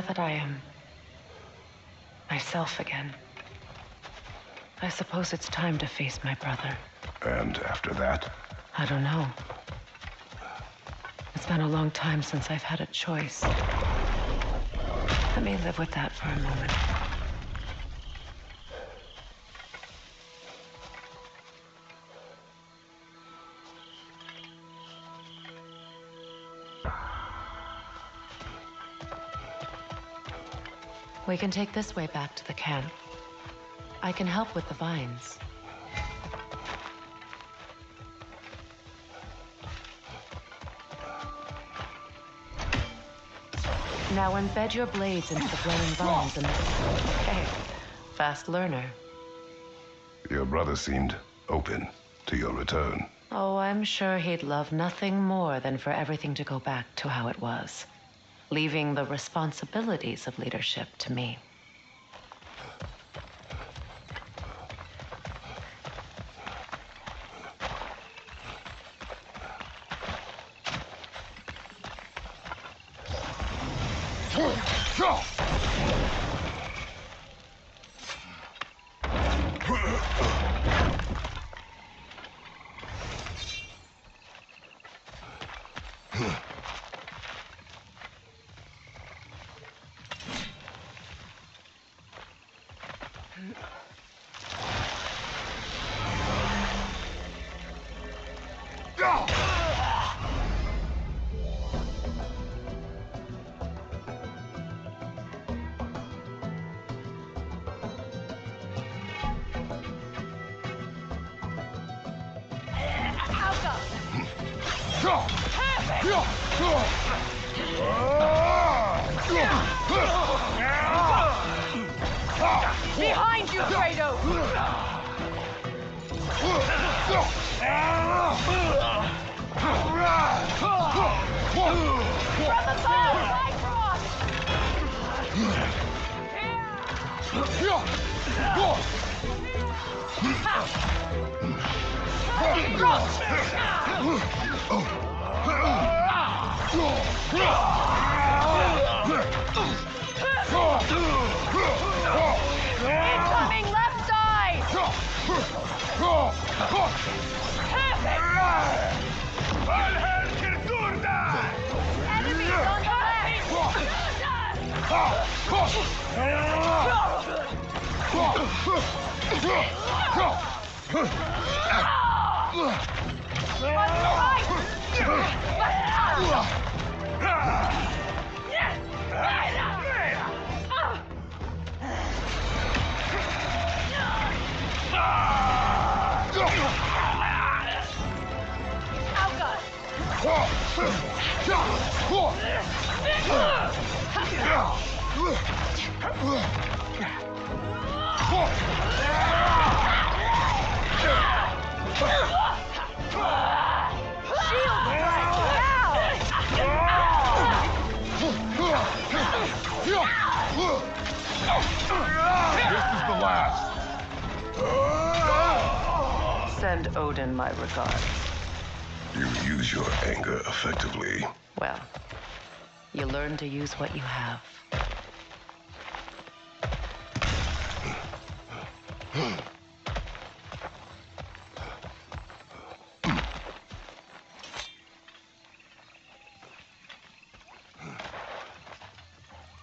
that I am myself again. I suppose it's time to face my brother. And after that? I don't know. It's been a long time since I've had a choice. Let me live with that for a moment. We can take this way back to the camp. I can help with the vines. Now embed your blades into the glowing vines and... Okay, fast learner. Your brother seemed open to your return. Oh, I'm sure he'd love nothing more than for everything to go back to how it was, leaving the responsibilities of leadership to me. Behind you, Kratos! From above, Cyclops! Incoming left side! Enemies on the This is the last. Send Odin my regards. You use your anger effectively. Well, you learn to use what you have.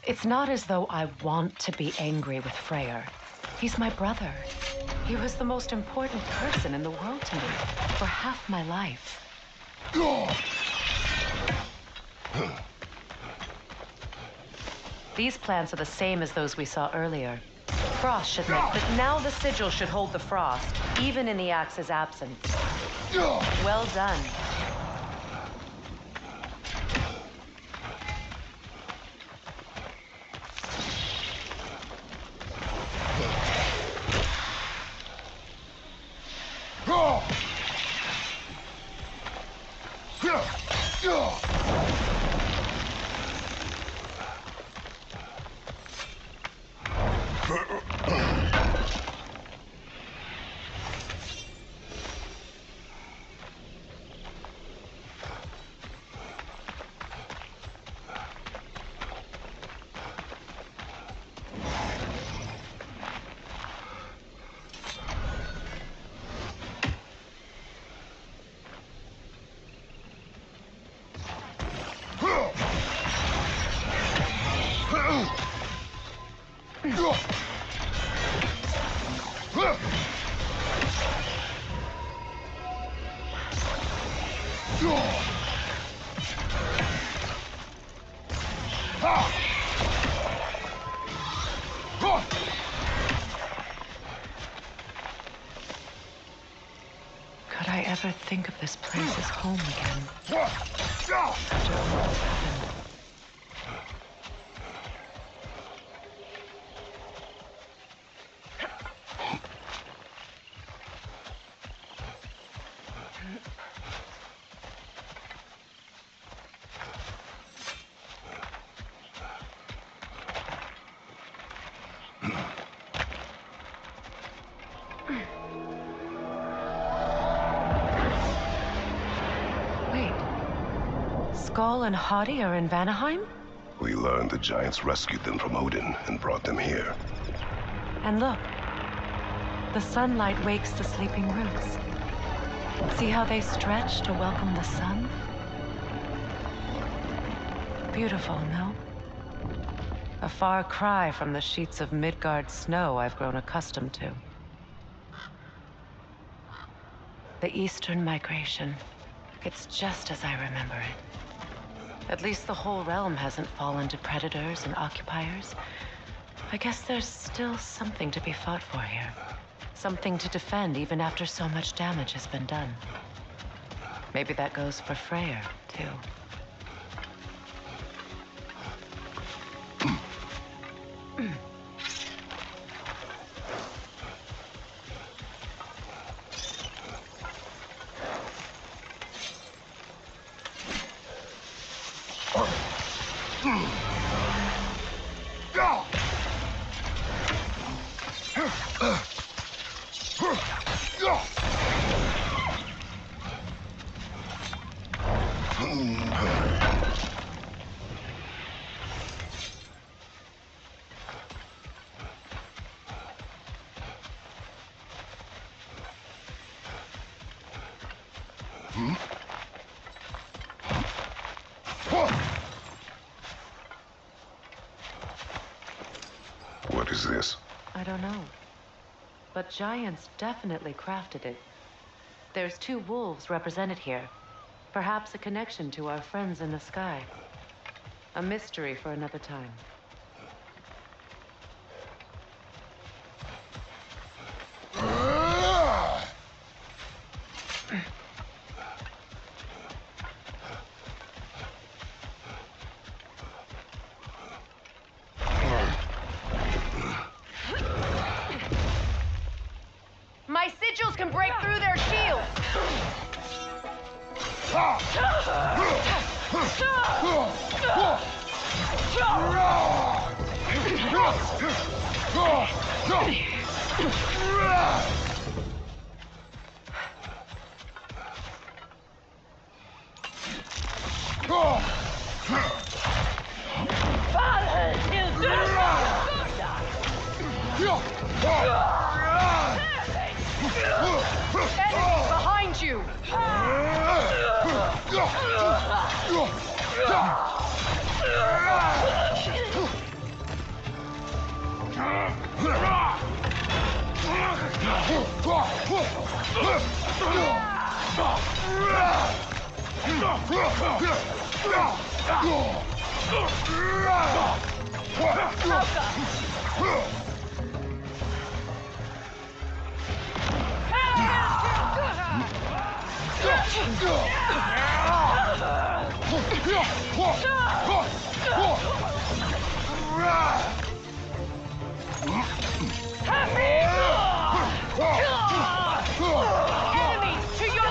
It's not as though I want to be angry with Freya. He's my brother. He was the most important person in the world to me for half my life. These plants are the same as those we saw earlier. Frost should make, but now the sigil should hold the frost, even in the axe's absence. Well done. Could I ever think of this place as home again? After all that's happened. Skull and Hati are in Vanaheim? We learned the giants rescued them from Odin and brought them here. And look, the sunlight wakes the sleeping roots. See how they stretch to welcome the sun? Beautiful, no? A far cry from the sheets of Midgard snow I've grown accustomed to. The Eastern migration. It's just as I remember it. At least the whole realm hasn't fallen to predators and occupiers. I guess there's still something to be fought for here. Something to defend even after so much damage has been done. Maybe that goes for Freya, too. What is this? I don't know. But giants definitely crafted it. There's 2 wolves represented here. Perhaps a connection to our friends in the sky. A mystery for another time. My sigils can break through their shields! Enemy behind you! Enemies to your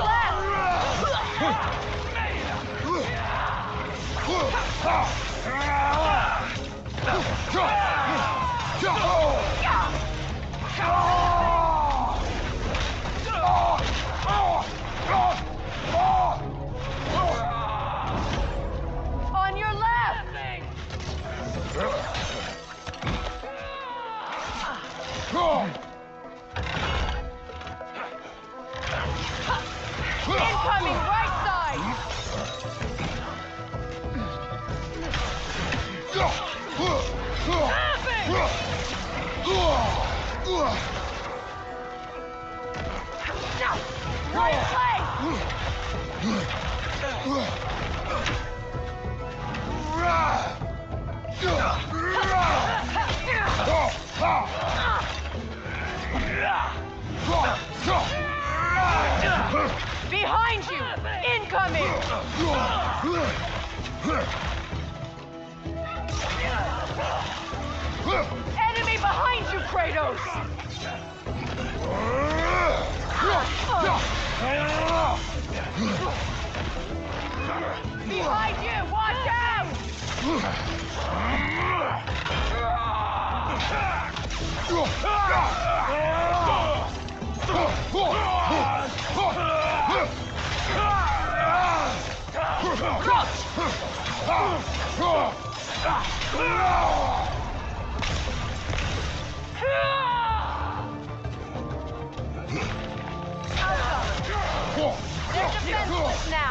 On your left! Incoming right side! Right leg! Behind you! Incoming! Enemy behind you, Kratos! Behind you! Watch out! They're defenseless now!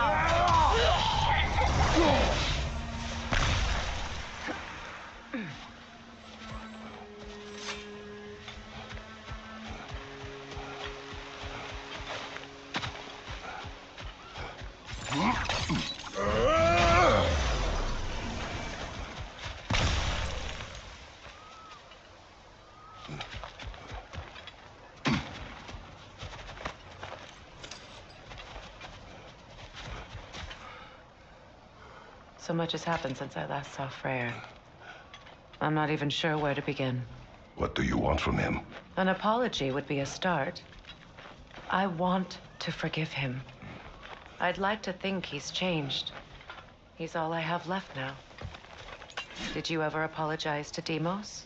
So much has happened since I last saw Freya. I'm not even sure where to begin. What do you want from him? An apology would be a start. I want to forgive him. I'd like to think he's changed. He's all I have left now. Did you ever apologize to Deimos?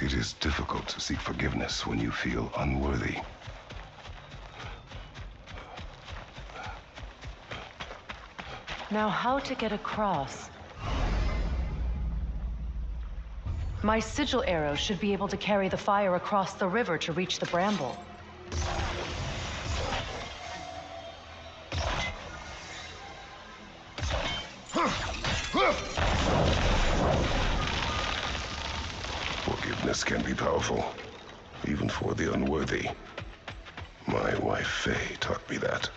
It is difficult to seek forgiveness when you feel unworthy. Now, how to get across? My sigil arrow should be able to carry the fire across the river to reach the bramble. Forgiveness can be powerful, even for the unworthy. My wife, Faye, taught me that.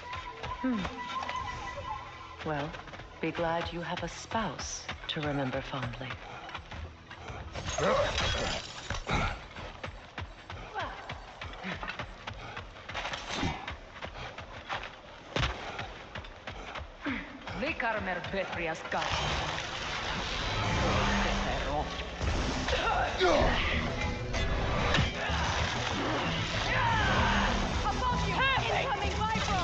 Well, be glad you have a spouse to remember fondly. Above you! Incoming Viper!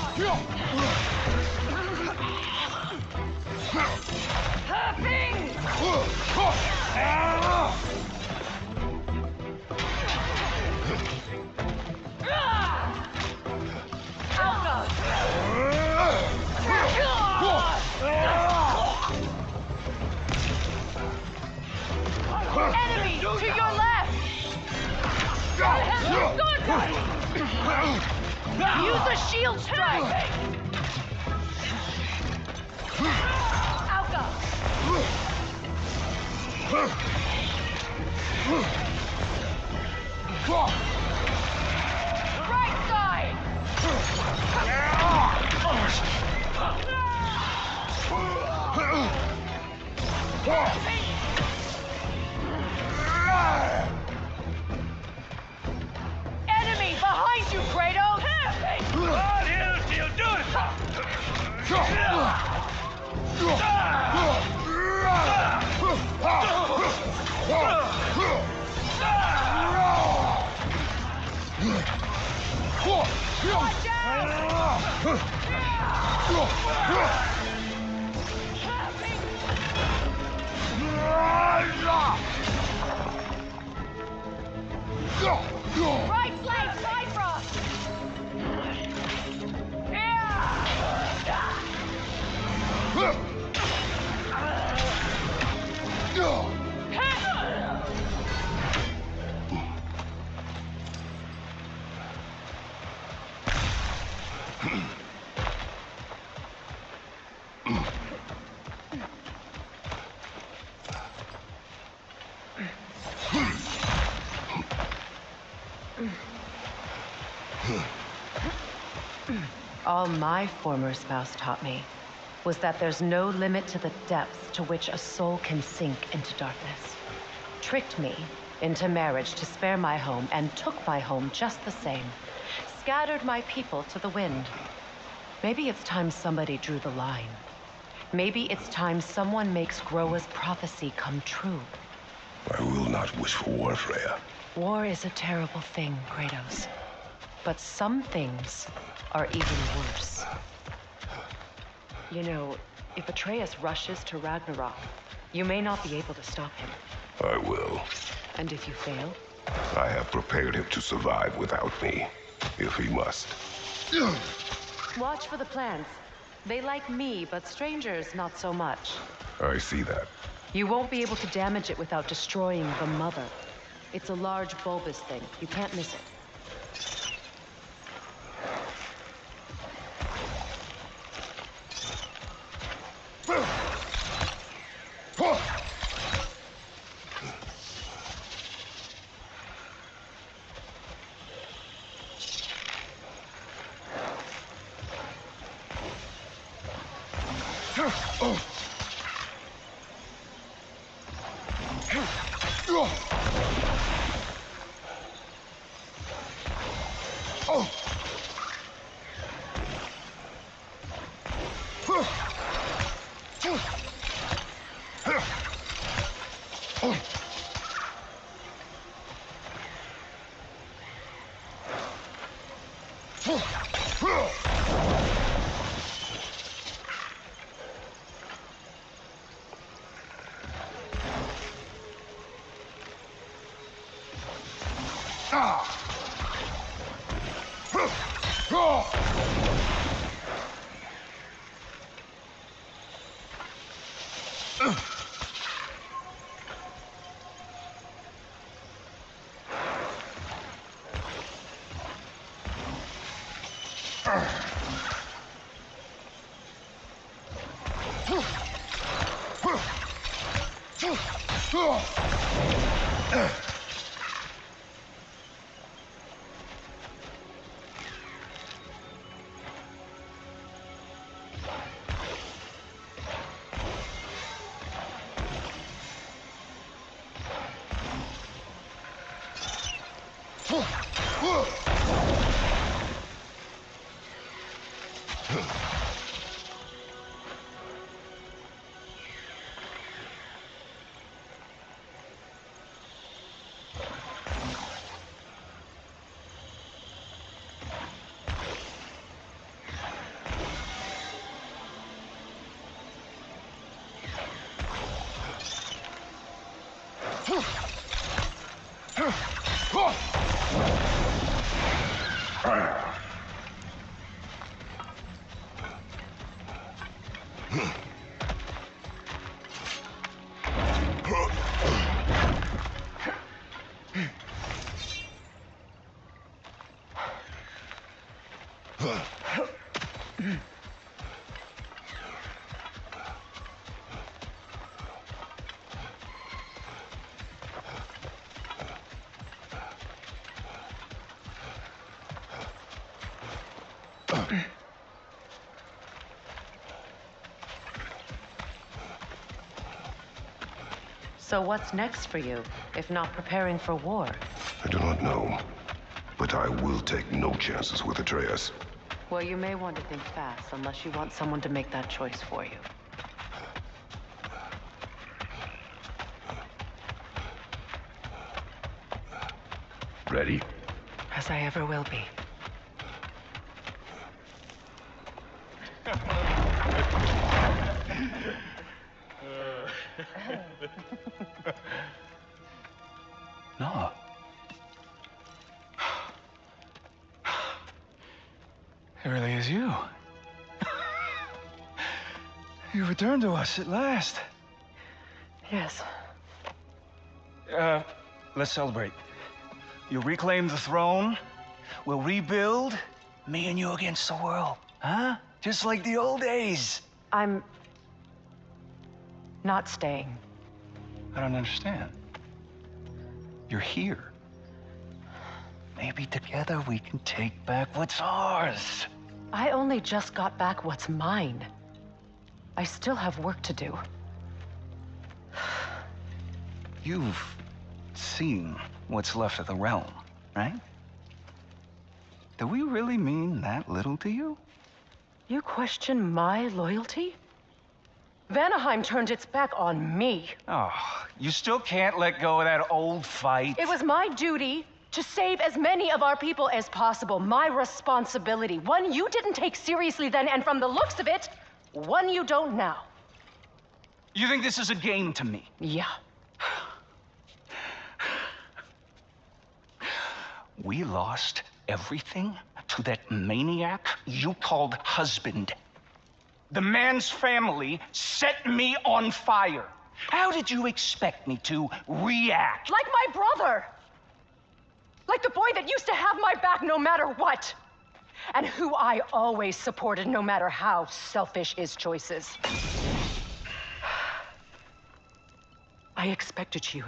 Enemy to your left! Use a shield strike! Alka! Right side! Enemy behind you, Kratos! What else you doing? Watch out! Right flank, Bifrost! All my former spouse taught me. was that there's no limit to the depths to which a soul can sink into darkness. Tricked me into marriage to spare my home, and took my home just the same. Scattered my people to the wind. Maybe it's time somebody drew the line. Maybe it's time someone makes Groa's prophecy come true. I will not wish for war, Freya. War is a terrible thing, Kratos. But some things are even worse. You know, if Atreus rushes to Ragnarok, you may not be able to stop him. I will. And if you fail? I have prepared him to survive without me, if he must. Watch for the plants. They like me, but strangers not so much. I see that. You won't be able to damage it without destroying the mother. It's a large bulbous thing. You can't miss it. So what's next for you, if not preparing for war? I do not know, but I will take no chances with Atreus. Well, you may want to think fast, unless you want someone to make that choice for you. Ready? As I ever will be. No. It really is you. You returned to us at last. Yes. Let's celebrate. You reclaim the throne. We'll rebuild. Me and you against the world. Huh? Just like the old days. I'm not staying. I don't understand. You're here. Maybe together we can take back what's ours. I only just got back what's mine. I still have work to do. You've seen what's left of the realm, right? Do we really mean that little to you? You question my loyalty? Vanaheim turned its back on me. Oh, you still can't let go of that old fight? It was my duty to save as many of our people as possible. My responsibility. One you didn't take seriously then, and from the looks of it, one you don't now. You think this is a game to me? Yeah. We lost everything to that maniac you called husband. The man's family set me on fire. How did you expect me to react? Like my brother! Like the boy that used to have my back no matter what! And who I always supported no matter how selfish his choices. I expected you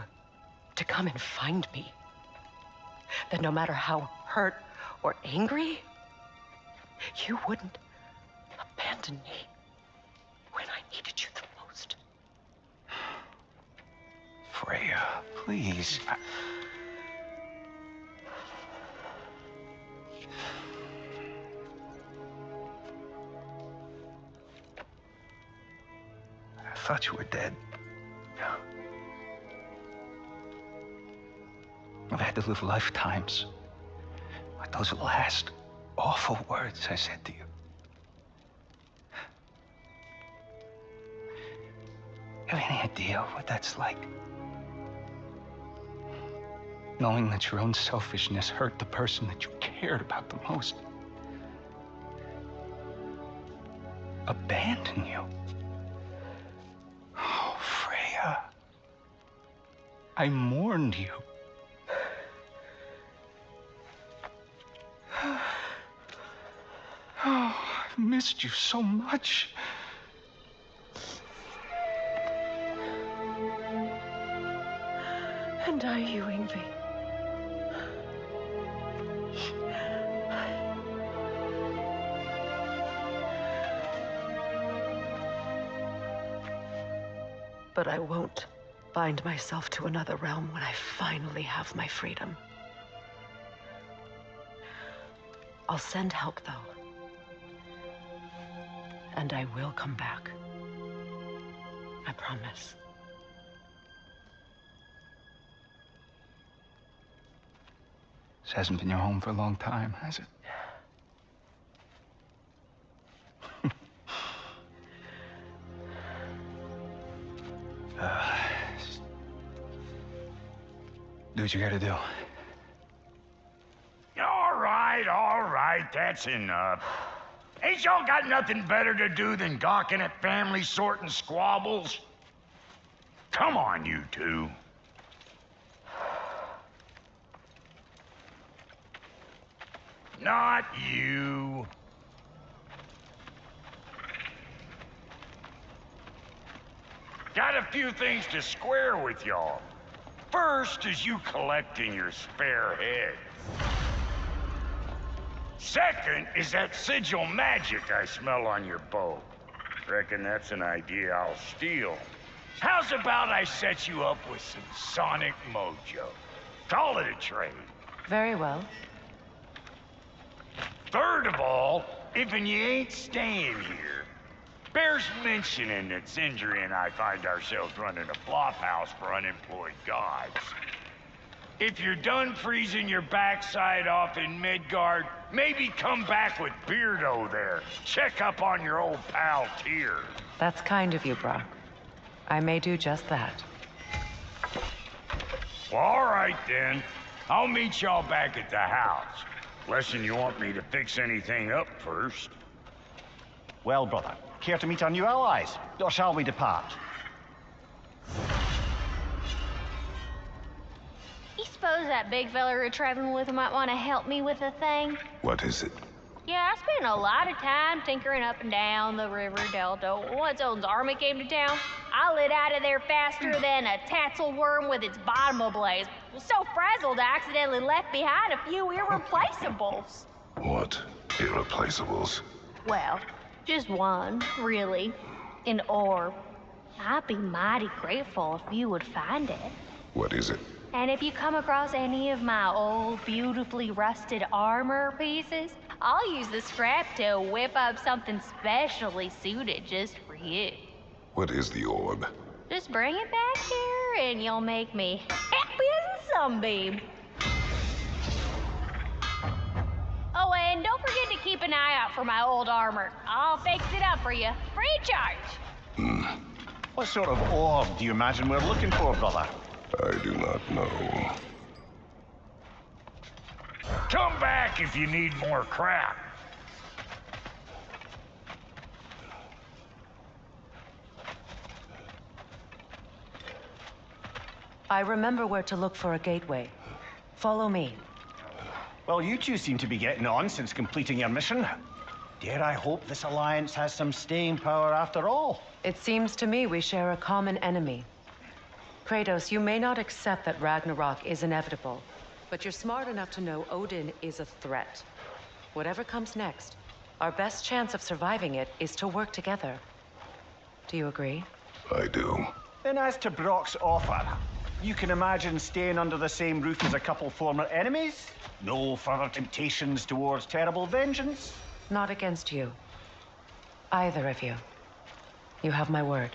to come and find me. That no matter how hurt or angry, you wouldn't abandon me when I needed you the most. Freya, please. I thought you were dead. I've had to live lifetimes with those last awful words I said to you. Have any idea what that's like? Knowing that your own selfishness hurt the person that you cared about the most. Abandon you. Oh, Freya. I mourned you. Oh, I've missed you so much. And are you, Yngvi? But I won't bind myself to another realm when I finally have my freedom. I'll send help, though. And I will come back. I promise. This hasn't been your home for a long time, has it? Do what you gotta do. All right, that's enough. Ain't y'all got nothing better to do than gawking at family sorting squabbles? Come on, you two. Not you. Got a few things to square with y'all. First is you collecting your spare heads. Second is that sigil magic I smell on your bow. Reckon that's an idea I'll steal. How's about I set you up with some sonic mojo? Call it a trade. Very well. Third of all, if you ain't staying here, bears mentioning that Sindri and I find ourselves running a flop house for unemployed gods. If you're done freezing your backside off in Midgard, maybe come back with Beardo there. Check up on your old pal Tyr. That's kind of you, Brock. I may do just that. Well, all right then. I'll meet y'all back at the house. Lesson you want me to fix anything up first. Well, brother, care to meet our new allies? Or shall we depart? You suppose that big fella we're traveling with might want to help me with a thing? What is it? Yeah, I spent a lot of time tinkering up and down the river delta. Once Odin's army came to town, I lit out of there faster than a tassel worm with its bottom ablaze. Was so frazzled I accidentally left behind a few irreplaceables. What irreplaceables? Well, just one, really. An orb. I'd be mighty grateful if you would find it. What is it? And if you come across any of my old, beautifully rusted armor pieces, I'll use the scrap to whip up something specially suited just for you. What is the orb? Just bring it back here and you'll make me happy as a sunbeam. Oh, and don't forget to keep an eye out for my old armor. I'll fix it up for you. Free charge. What sort of orb do you imagine we're looking for, brother? I do not know. Come back if you need more crap. I remember where to look for a gateway. Follow me. Well, you two seem to be getting on since completing your mission. Dare I hope this alliance has some staying power after all? It seems to me we share a common enemy. Kratos, you may not accept that Ragnarok is inevitable, but you're smart enough to know Odin is a threat. Whatever comes next, our best chance of surviving it is to work together. Do you agree? I do. Then as to Brock's offer, you can imagine staying under the same roof as a couple former enemies? No further temptations towards terrible vengeance? Not against you. Either of you. You have my word.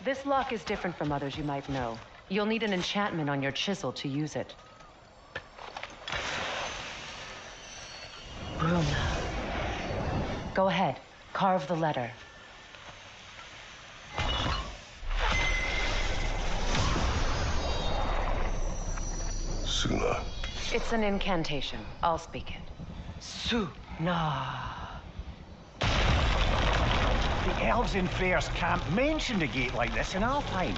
This lock is different from others you might know. You'll need an enchantment on your chisel to use it. Runa. Go ahead, carve the letter. Suna. It's an incantation. I'll speak it. Suna. The elves in Freya's camp mentioned a gate like this in Alpine.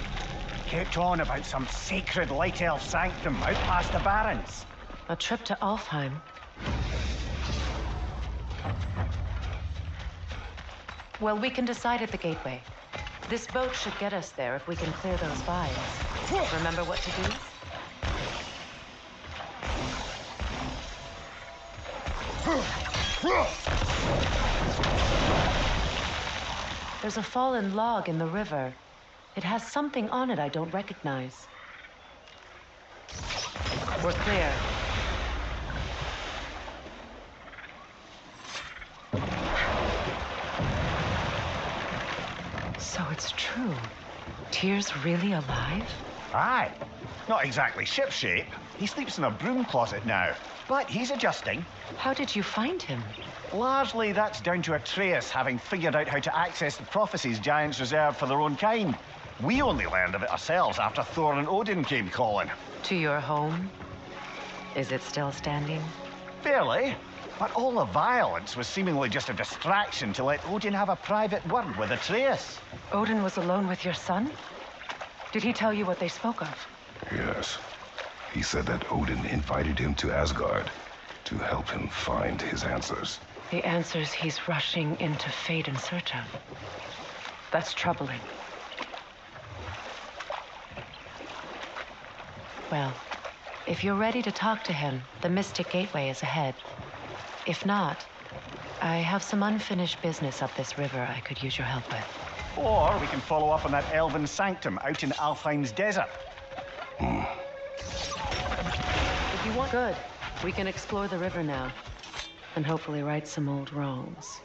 Kept on about some sacred light elf sanctum out past the Barrens. A trip to Alfheim. Well, we can decide at the gateway. This boat should get us there if we can clear those vines. Remember what to do? There's a fallen log in the river. It has something on it I don't recognize. We're clear. So it's true. Tyr's really alive? Aye. Not exactly shipshape. He sleeps in a broom closet now. But he's adjusting. How did you find him? Largely, that's down to Atreus having figured out how to access the prophecies giants reserved for their own kind. We only learned of it ourselves after Thor and Odin came calling. To your home? Is it still standing? Barely. But all the violence was seemingly just a distraction to let Odin have a private word with Atreus. Odin was alone with your son? Did he tell you what they spoke of? Yes. He said that Odin invited him to Asgard to help him find his answers. The answers he's rushing into fate in search of. That's troubling. Well, if you're ready to talk to him, the Mystic Gateway is ahead. If not, I have some unfinished business up this river I could use your help with. Or we can follow up on that elven sanctum out in Alfheim's desert. If you want, good. We can explore the river now, and hopefully right some old wrongs.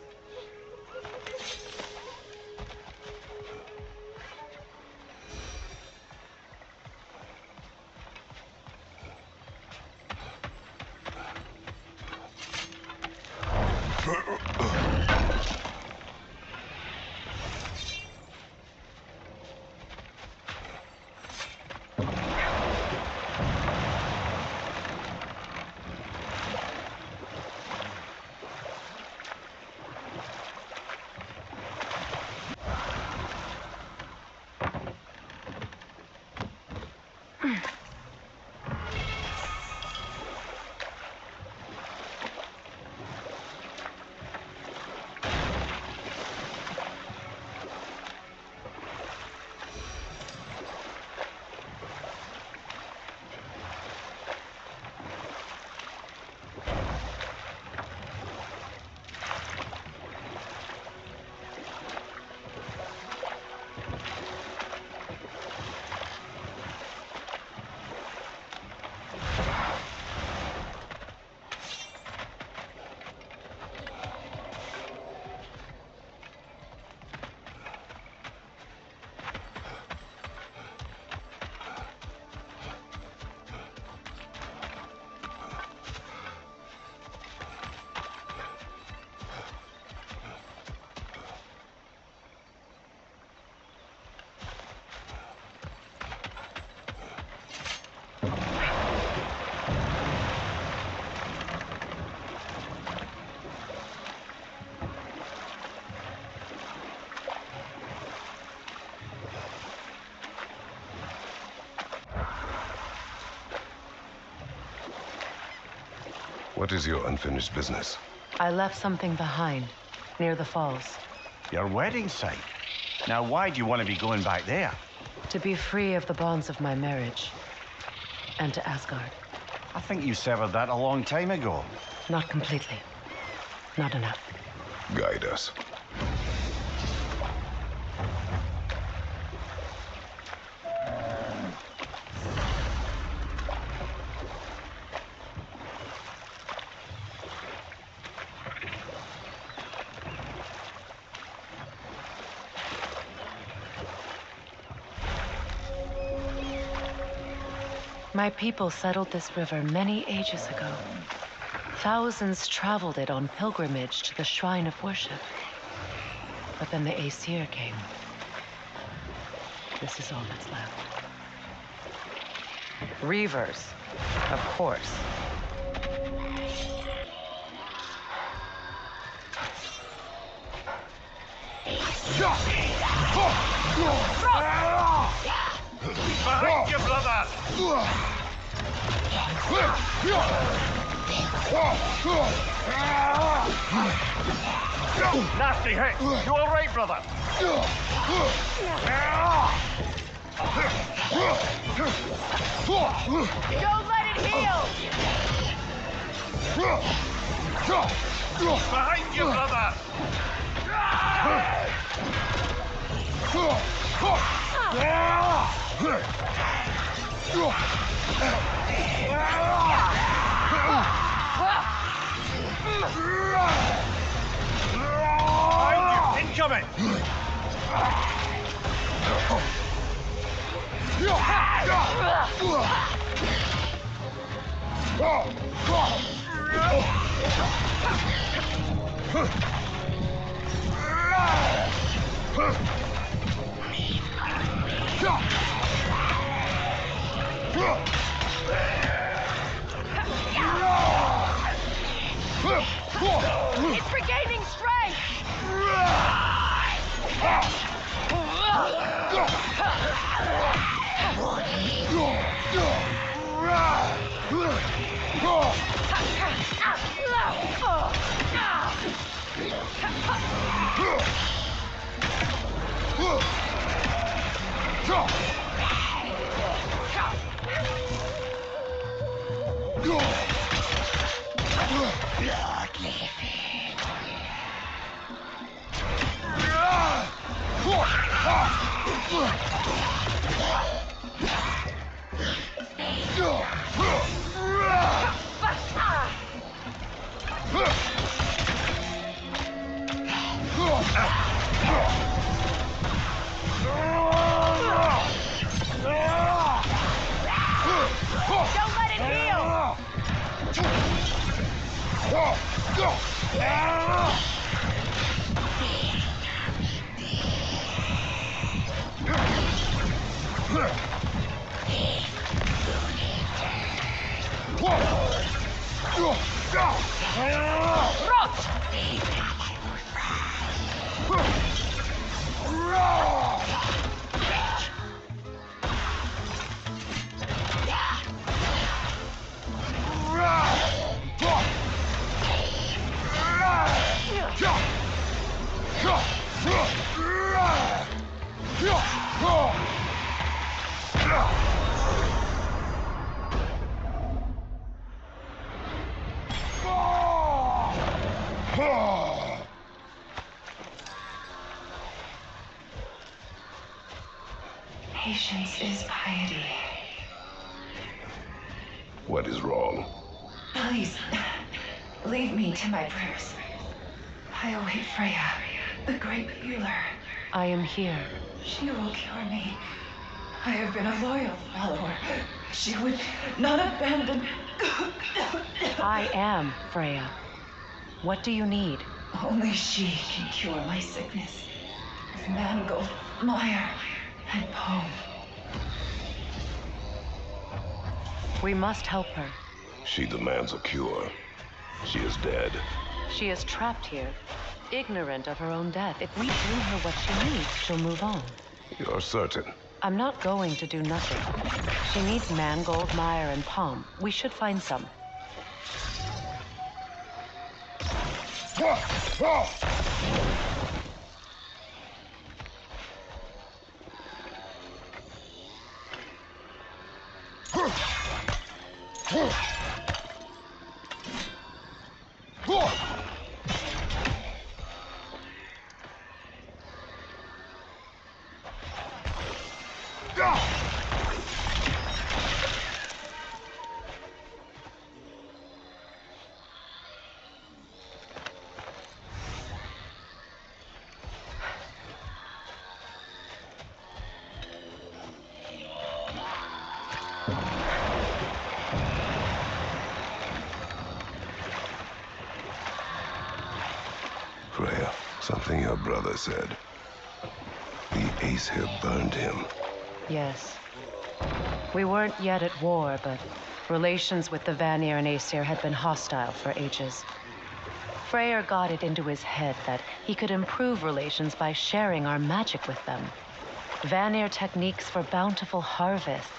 What is your unfinished business? I left something behind, near the falls. Your wedding site. Now, why do you want to be going back there? To be free of the bonds of my marriage. And to Asgard. I think you severed that a long time ago. Not completely. Not enough. Guide us. My people settled this river many ages ago. Thousands traveled it on pilgrimage to the shrine of worship. But then the Aesir came. This is all that's left. Reavers, of course. Behind you, brother! Nasty hit. You all right, brother? Don't let it heal! Behind you, brother! Incoming! It's regaining strength! Don't let it heal! Patience is piety. What is wrong? Please, leave me to my prayers. I await Freya, the great healer. I am here. She will cure me. I have been a loyal follower. She would not abandon. I am Freya. What do you need? Only she can cure my sickness. Mangold, mire, and poem. We must help her. She demands a cure. She is dead. She is trapped here, ignorant of her own death. If we bring her what she needs, she'll move on. You're certain? I'm not going to do nothing. She needs mangold, mire, and palm. We should find some. Freya, something your brother said. The Aesir burned him. Yes. We weren't yet at war, but relations with the Vanir and Aesir had been hostile for ages. Freyr got it into his head that he could improve relations by sharing our magic with them. Vanir techniques for bountiful harvests,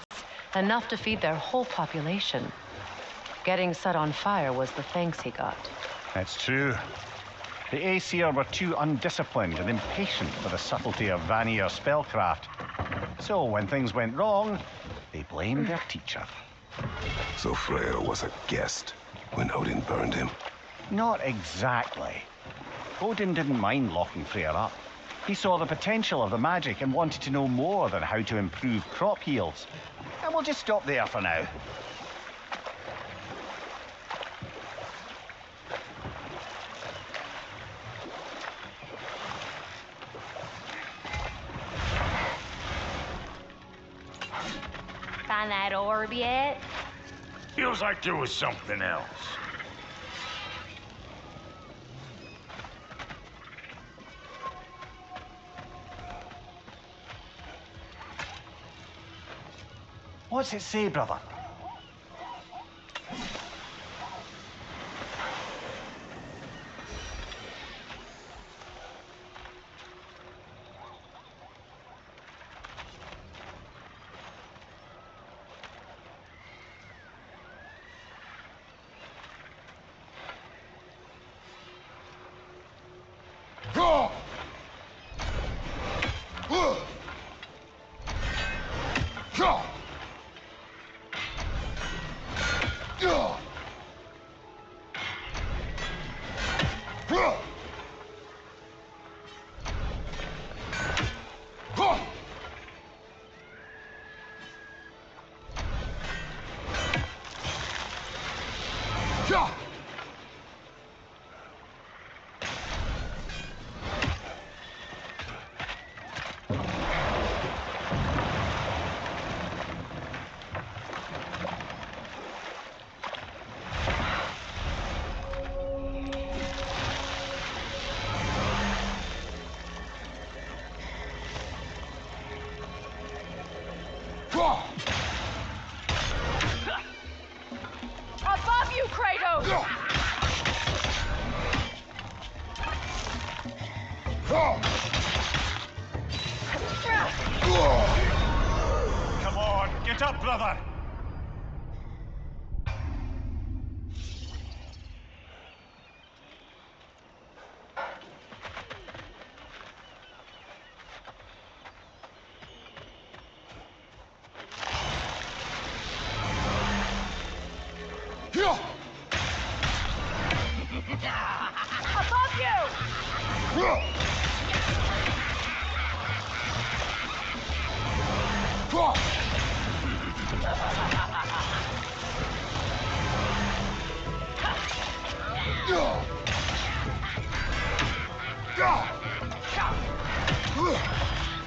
enough to feed their whole population. Getting set on fire was the thanks he got. That's true. The Aesir were too undisciplined and impatient for the subtlety of Vanir spellcraft. So when things went wrong, they blamed their teacher. So Freya was a guest when Odin burned him? Not exactly. Odin didn't mind locking Freya up. He saw the potential of the magic and wanted to know more than how to improve crop yields. And we'll just stop there for now. Find that orb yet? Feels like there was something else. What's it say, brother? Above you, Kratos! Come on, get up, brother! Above you!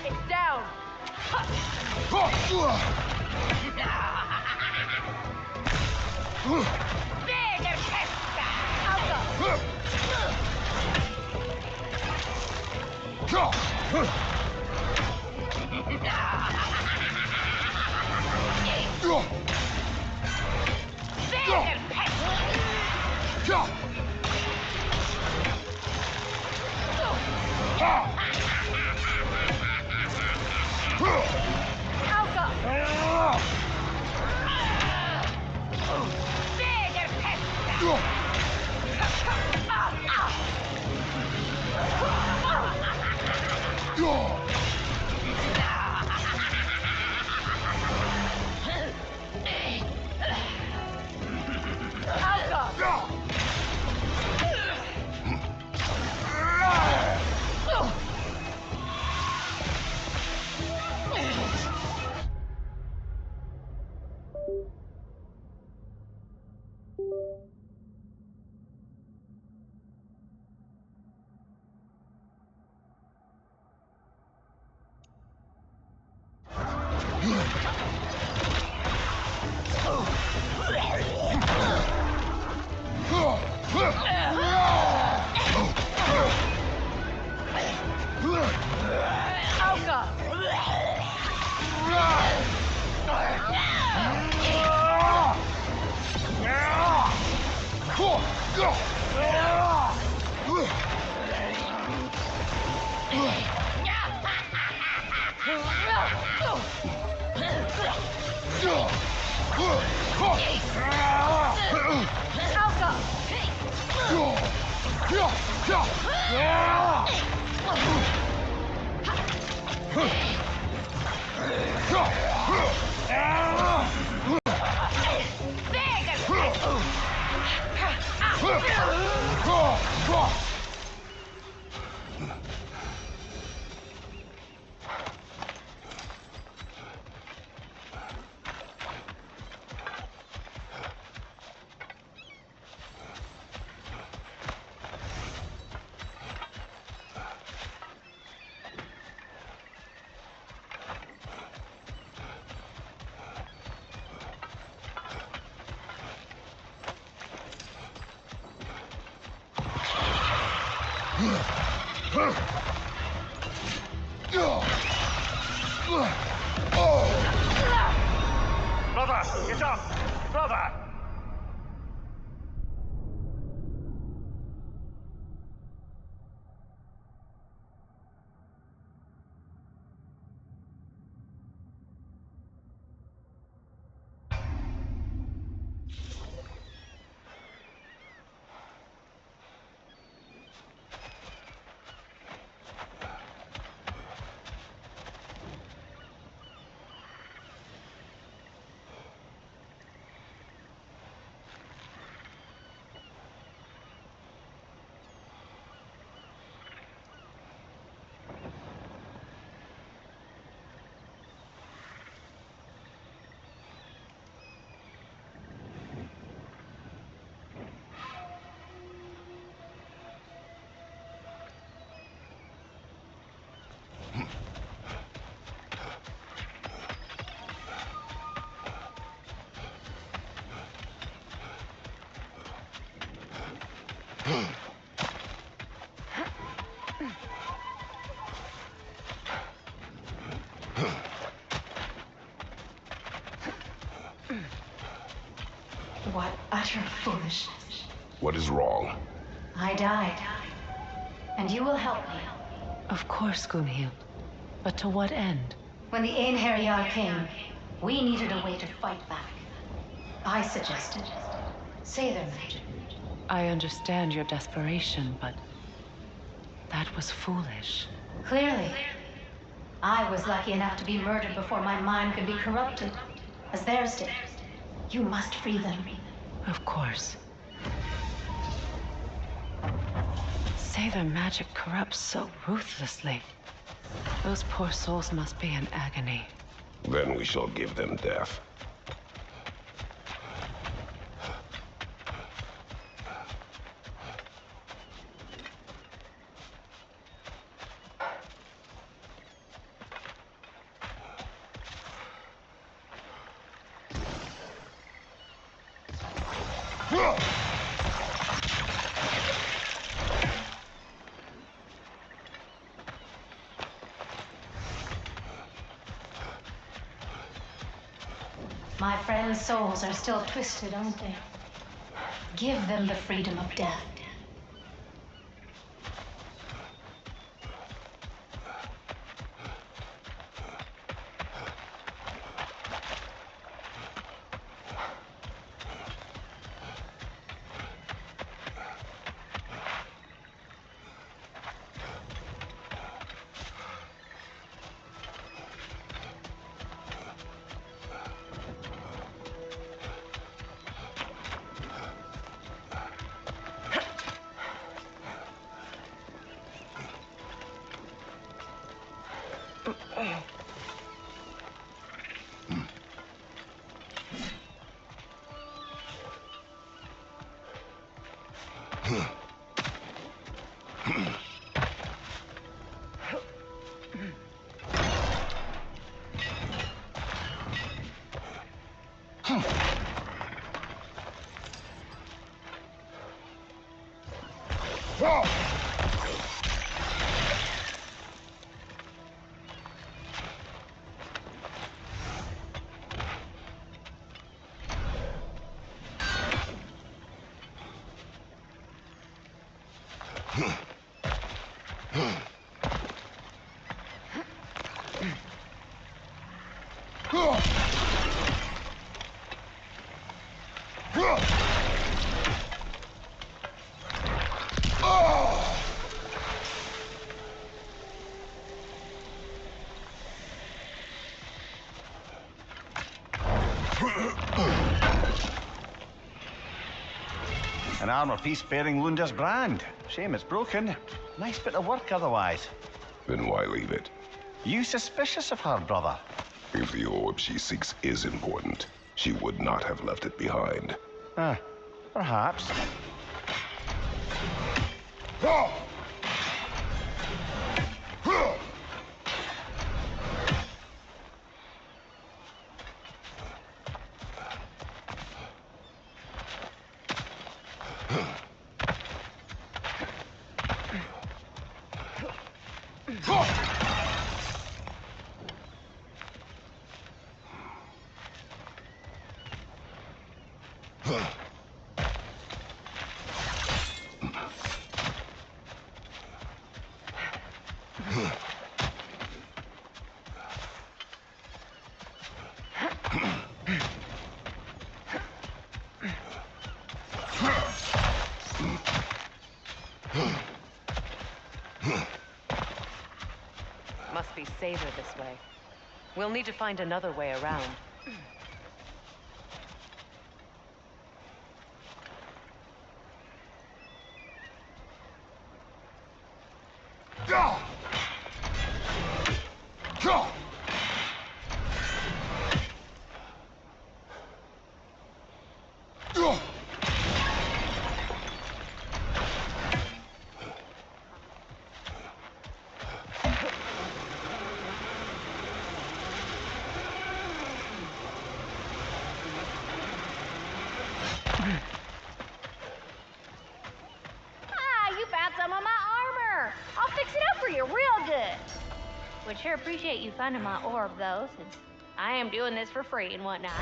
It's down! Bigger pesta! Bigger pesta! Alka! Bigger pesta! Brother, get up! Brother! What utter foolishness. What is wrong? I died. And you will help me. Of course, Gunhild. But to what end? When the Einherjar came, we needed a way to fight back. I suggested Sailor magic. I understand your desperation, but that was foolish. Clearly. I was lucky enough to be murdered before my mind could be corrupted, as theirs did. You must free them. Of course. Sailor magic corrupts so ruthlessly. Those poor souls must be in agony. Then we shall give them death. My friends' souls are still twisted, aren't they? Give them the freedom of death. An armor piece bearing Lunda's brand. Shame it's broken. Nice bit of work otherwise. Then why leave it? You suspicious of her, brother? If the orb she seeks is important, she would not have left it behind. Perhaps. Must be safer this way. We'll need to find another way around. You found some of my armor. I'll fix it up for you real good. Would sure appreciate you finding my orb, though, since I am doing this for free and whatnot.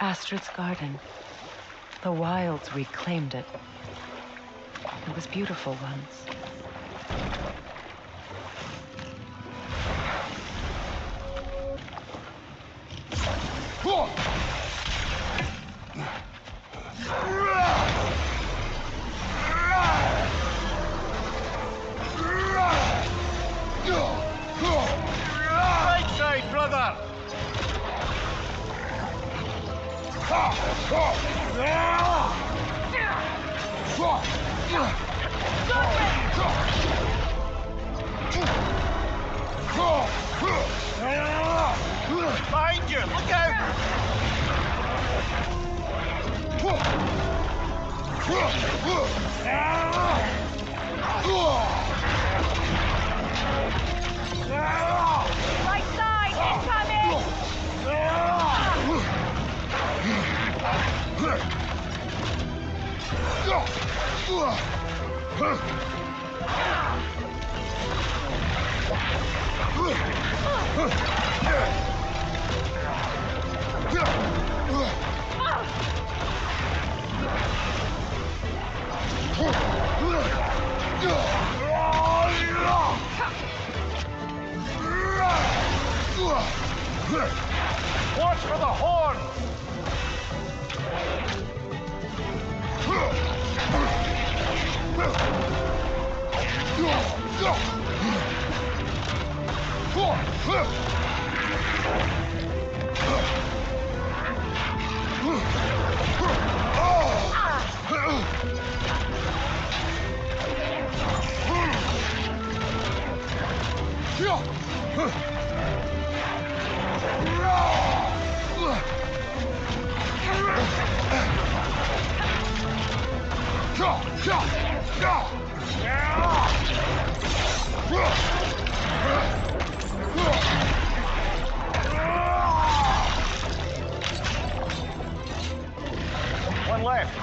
Astrid's garden. The wilds reclaimed it. It was beautiful once. Right side, brother! Behind you! Look out! Right side, incoming! Watch for the horn! One left.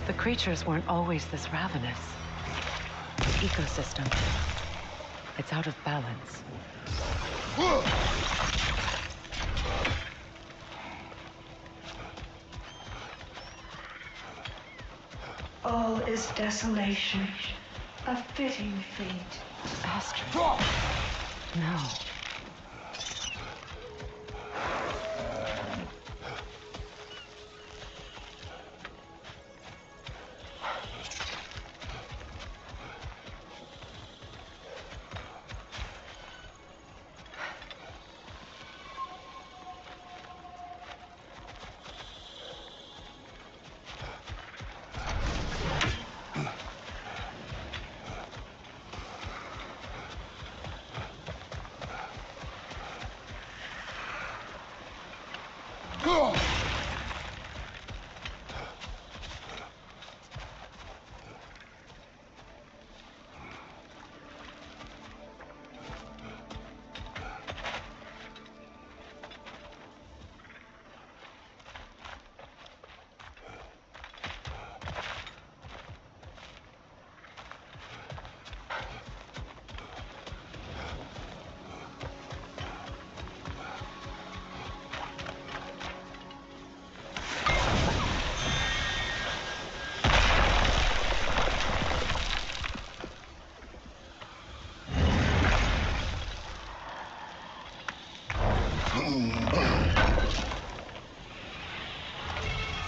The creatures weren't always this ravenous. The ecosystem, it's out of balance. All is desolation, a fitting fate. Astrid. No.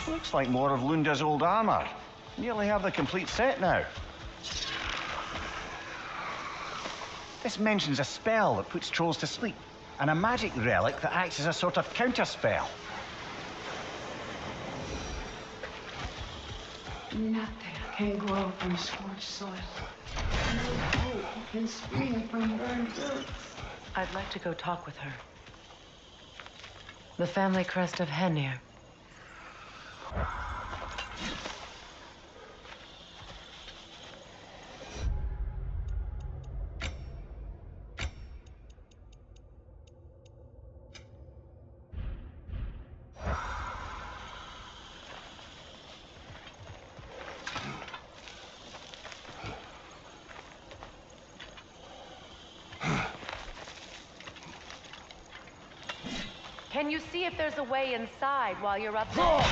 Looks like more of Lunda's old armor. Nearly have the complete set now. This mentions a spell that puts trolls to sleep, and a magic relic that acts as a sort of counterspell. Nothing can grow from scorched soil. No hope can spring from burned roots. I'd like to go talk with her. The family crest of Henir. Can you see if there's a way inside while you're up there?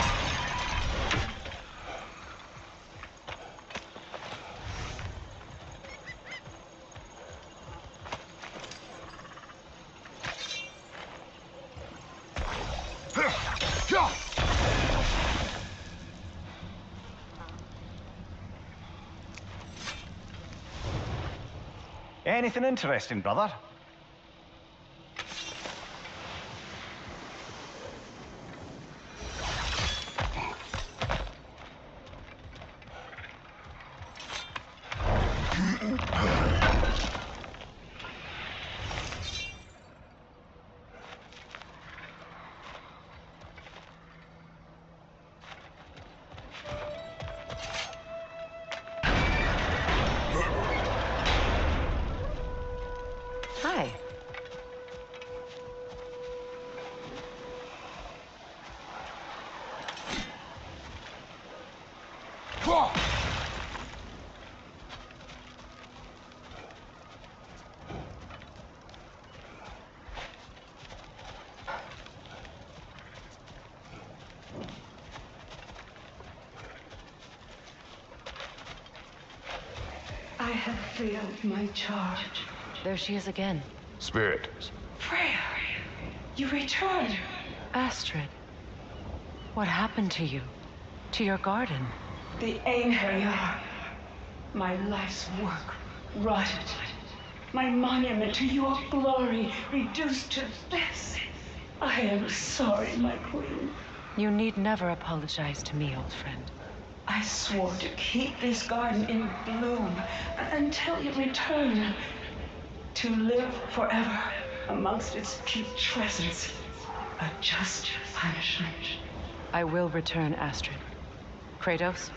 Anything interesting, brother? Hi. I have failed my charge. There she is again. Spirit. Freya, you return. Astrid. What happened to you? To your garden? The Einherjar. My life's work rotted. My monument to your glory reduced to this. I am sorry, my queen. You need never apologize to me, old friend. I swore to keep this garden in bloom until you return. To live forever amongst its putrescence. A just punishment. I will return, Astrid. Kratos,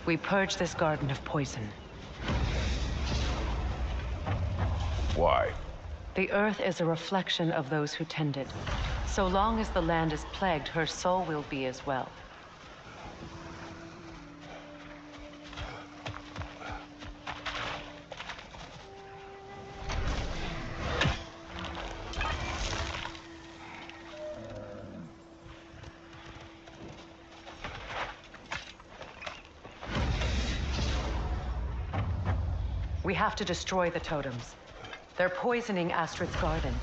we purge this garden of poison. Why? The earth is a reflection of those who tend it. So long as the land is plagued, her soul will be as well. We have to destroy the totems. They're poisoning Astrid's garden.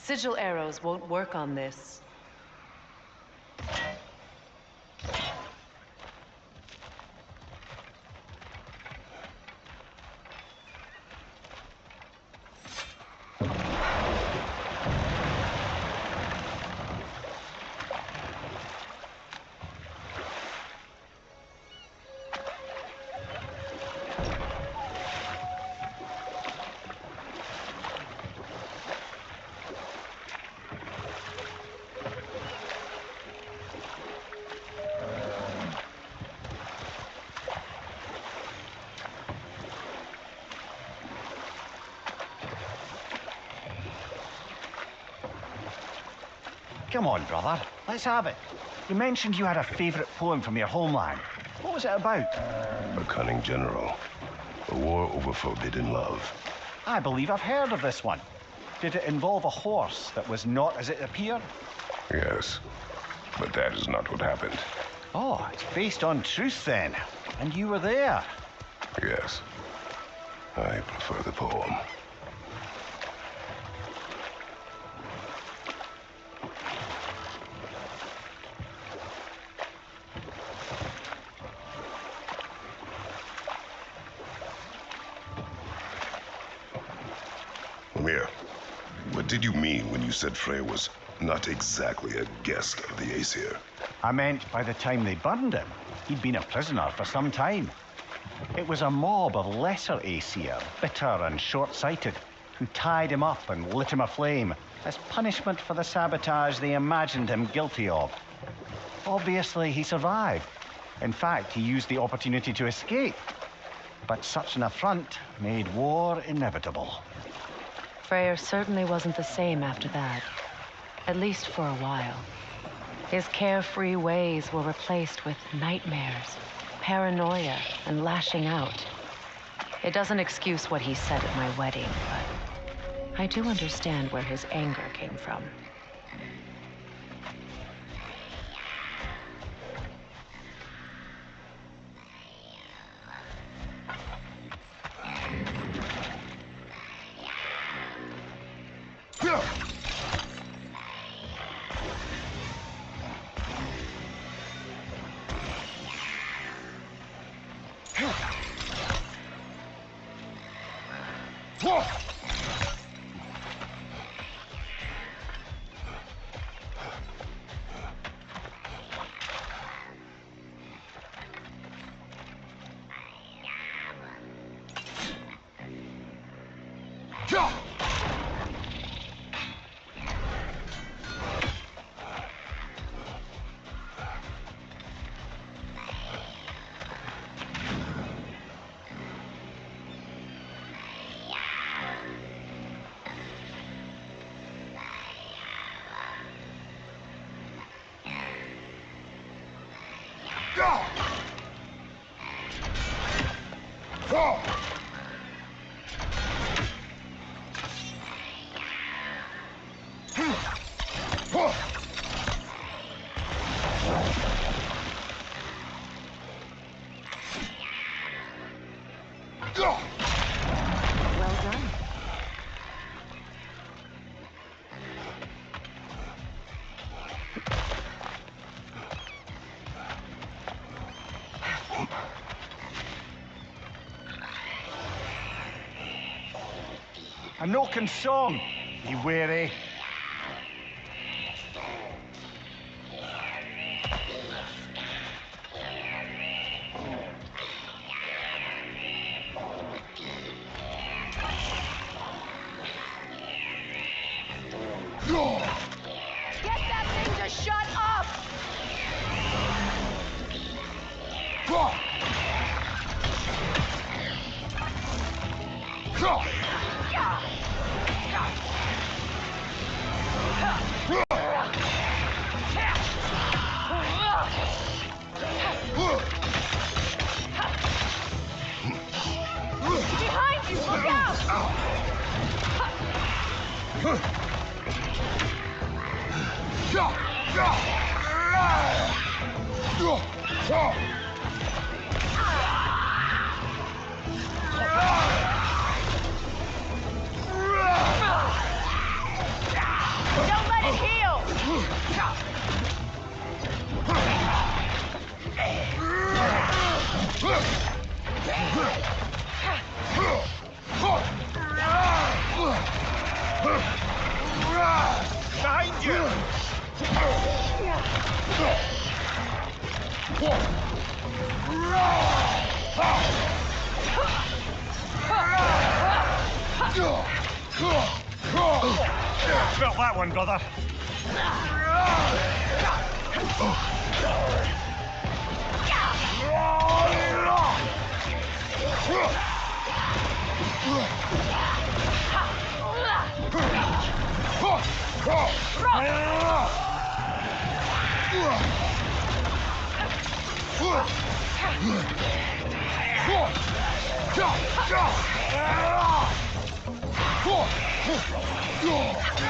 Sigil arrows won't work on this. Come on, brother. Let's have it. You mentioned you had a favorite poem from your homeland. What was it about? A cunning general. A war over forbidden love. I believe I've heard of this one. Did it involve a horse that was not as it appeared? Yes, but that is not what happened. Oh, it's based on truth then. And you were there. Yes, I prefer the poem. Mia, what did you mean when you said Freya was not exactly a guest of the Aesir? I meant by the time they burned him, he'd been a prisoner for some time. It was a mob of lesser Aesir, bitter and short-sighted, who tied him up and lit him aflame as punishment for the sabotage they imagined him guilty of. Obviously, he survived. In fact, he used the opportunity to escape. But such an affront made war inevitable. Freyr certainly wasn't the same after that, at least for a while. His carefree ways were replaced with nightmares, paranoia, and lashing out. It doesn't excuse what he said at my wedding, but I do understand where his anger came from. Well done. A knocking song. Be wary. Get that thing to shut up! Behind you! Look out! Don't let it heal! Behind you! Felt that one, brother.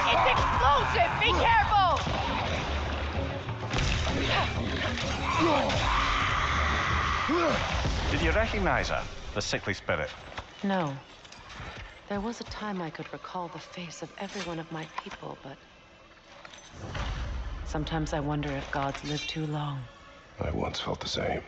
It's explosive! Be careful! Did you recognize her? The sickly spirit? No. There was a time I could recall the face of every one of my people, but... sometimes I wonder if gods live too long. I once felt the same.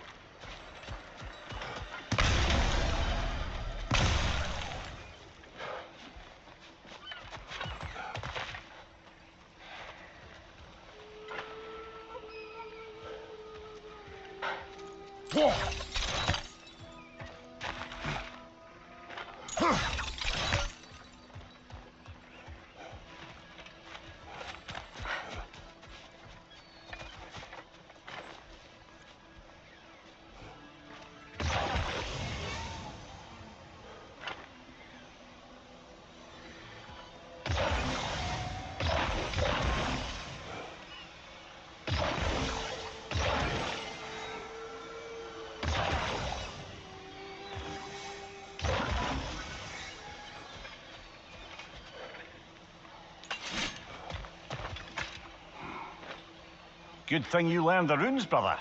Good thing you learned the runes, brother.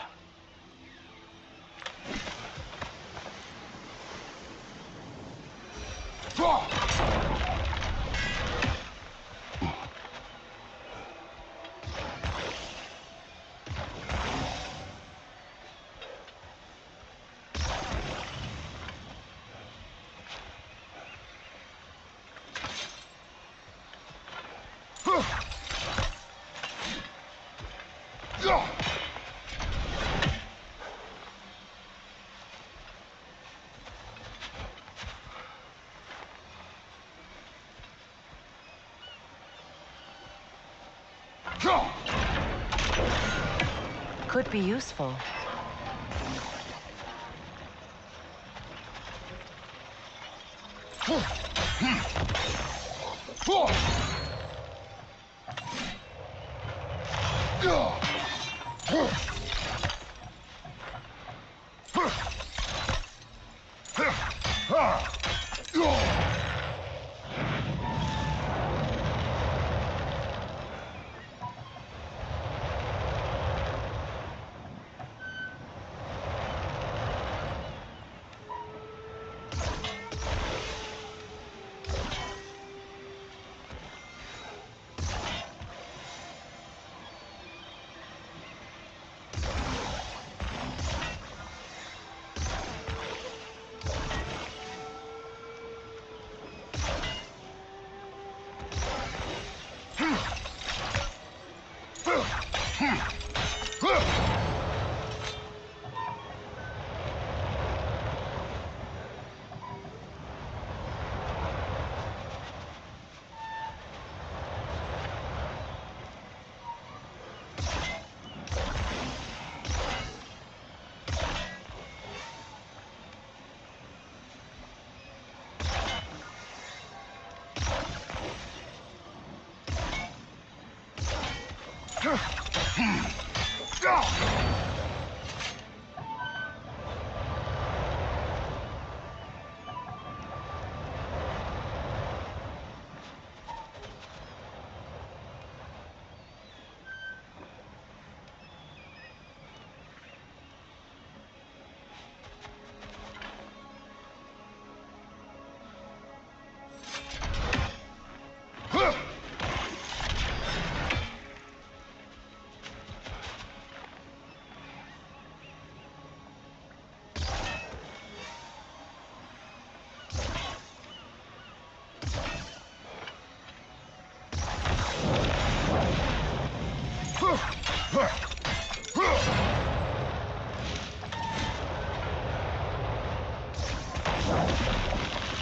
Could be useful.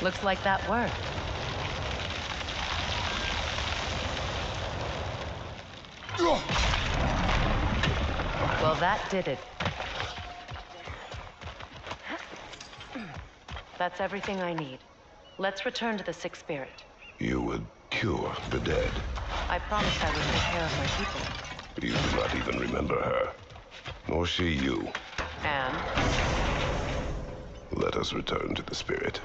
Looks like that worked. Well, that did it. That's everything I need. Let's return to the Sixth Spirit. You would cure the dead. I promised I would take care of my people. You do not even remember her, nor she you. And? Let us return to the spirit.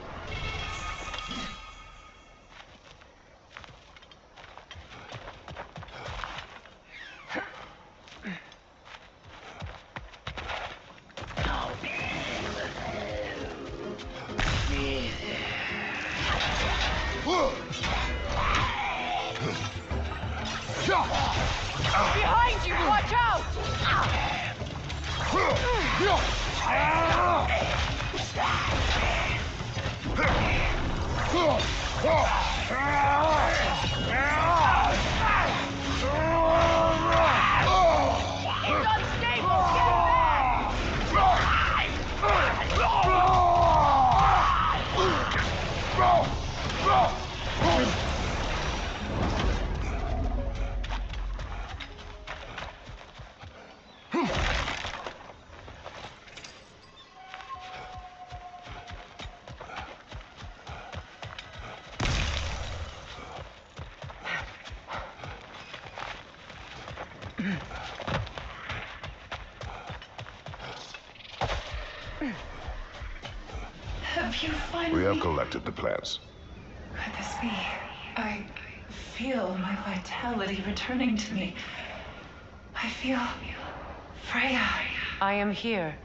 Behind you! Watch out! It's unstable! Get it back! Have you finally... We have collected the plants. Could this be? I feel my vitality returning to me. I feel... Freya. I am here.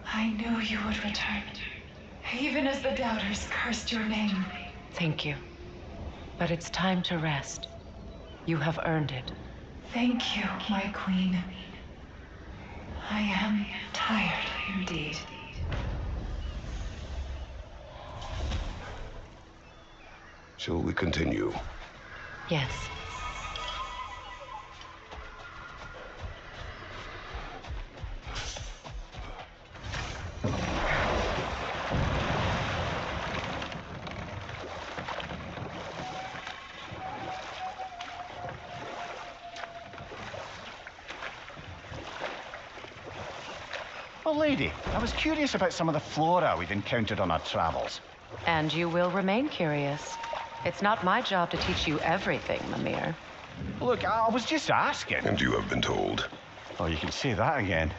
I knew you would return. Even as the doubters cursed your name. Thank you. But it's time to rest. You have earned it. Thank you, my queen. I am tired indeed. Shall we continue? Yes. Well, lady, I was curious about some of the flora we'd encountered on our travels. And you will remain curious. It's not my job to teach you everything, Mimir. Look, I was just asking. And you have been told. Oh, you can say that again.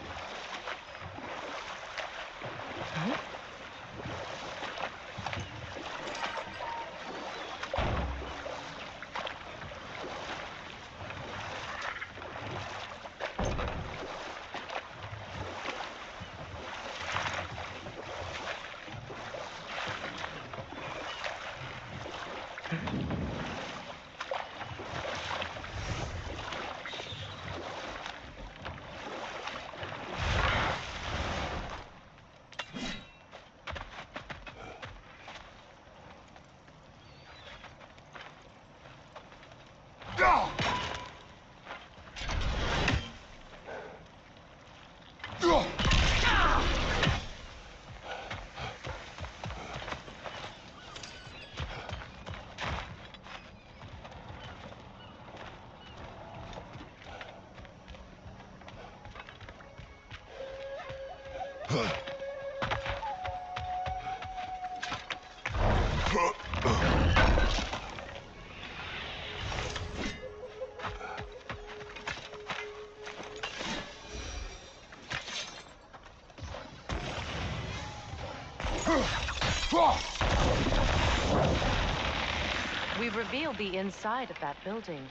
We've revealed the inside of that building.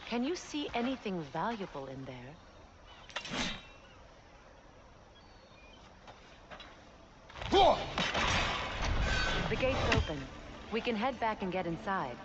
Can you see anything valuable in there? The gate's open. We can head back and get inside.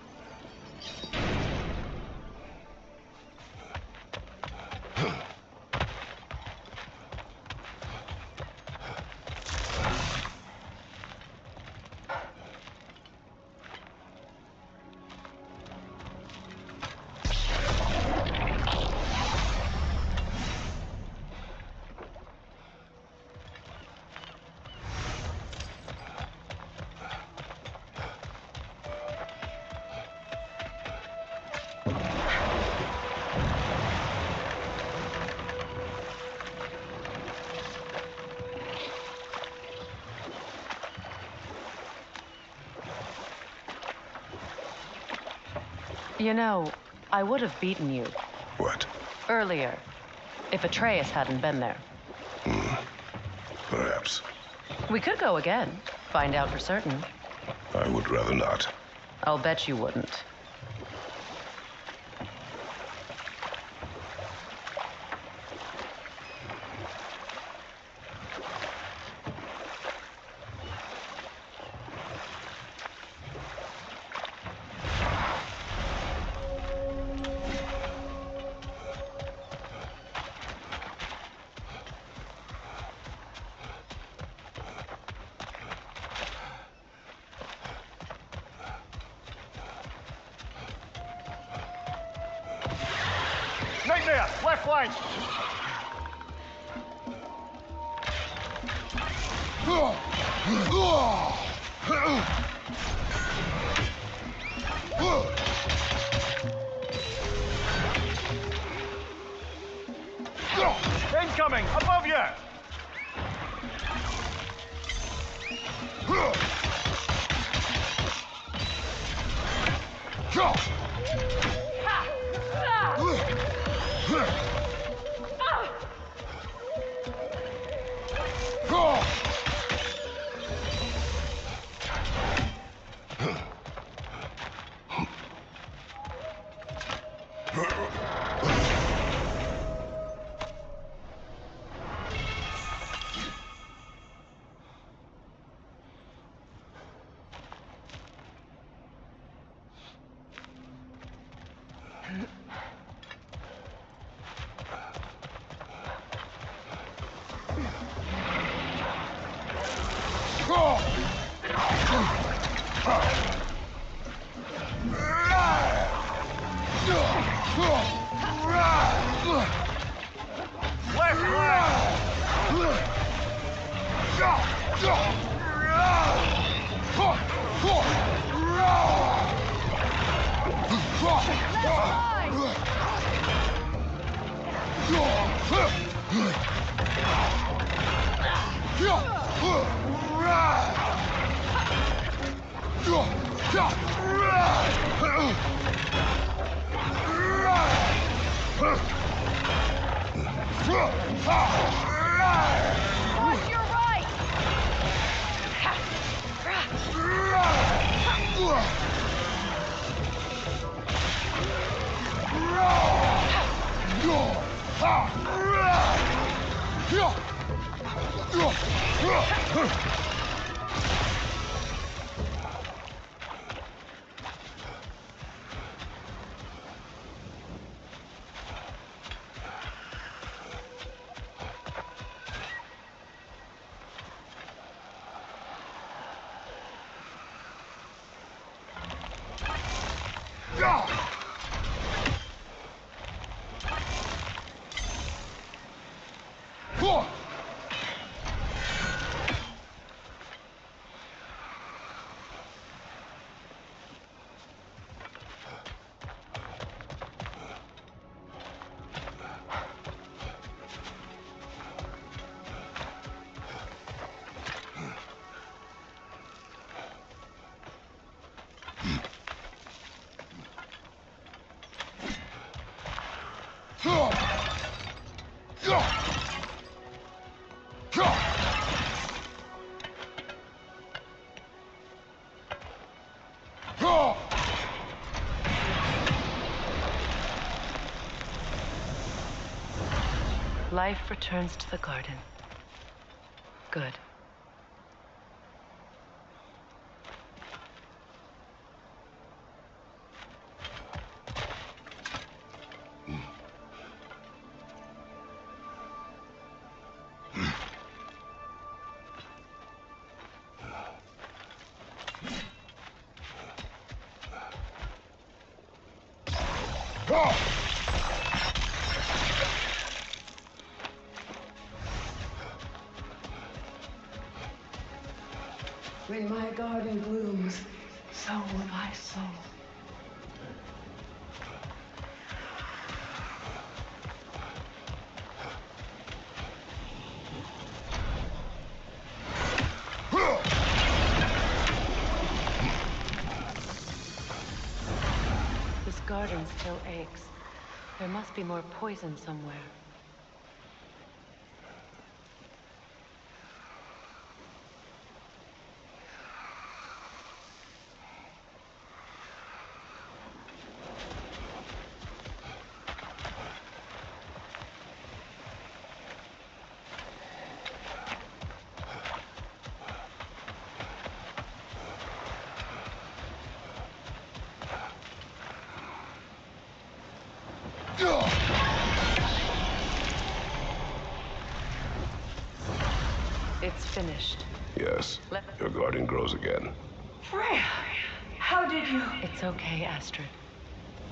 You know, I would have beaten you. What? Earlier. If Atreus hadn't been there. Perhaps. We could go again, find out for certain. I would rather not. I'll bet you wouldn't. Right there, left flank. Incoming, above you. Watch your right! Life returns to the garden. Good. When my garden blooms, so will my soul. This garden still aches. There must be more poison somewhere. It's finished. Yes, your garden grows again. Freya, how did you... It's okay, Astrid.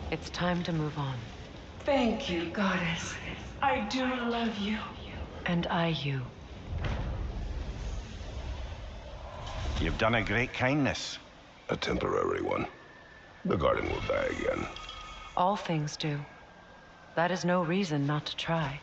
It's time to move on. Thank you, goddess. I do love you. And I you. You've done a great kindness. A temporary one. The garden will die again. All things do. That is no reason not to try.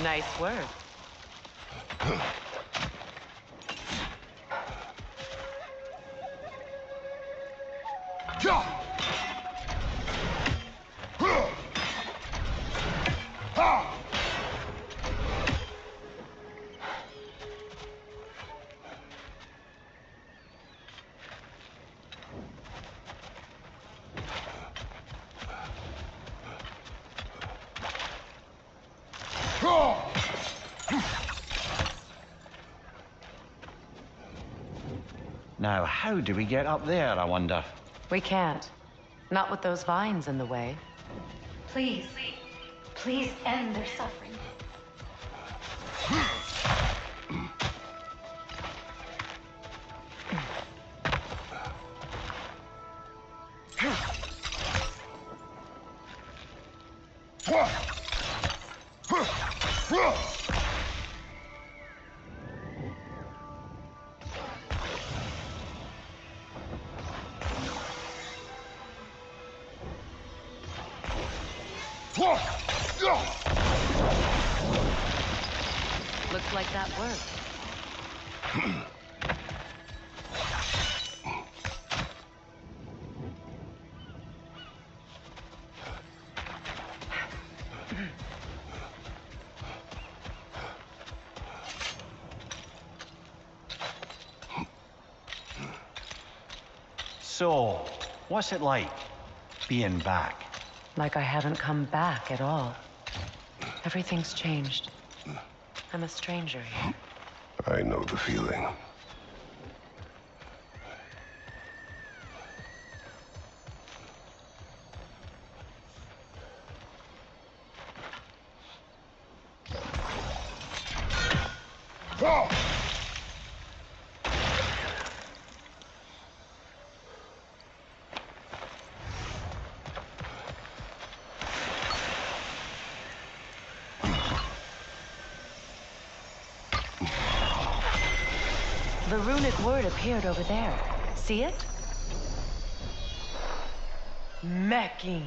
Nice work. Now, how do we get up there, I wonder? We can't. Not with those vines in the way. Please, please end their suffering. Looks like that worked. So, what's it like, being back? Like I haven't come back at all. Everything's changed. I'm a stranger here. I know the feeling. The runic word appeared over there. See it? Mecking.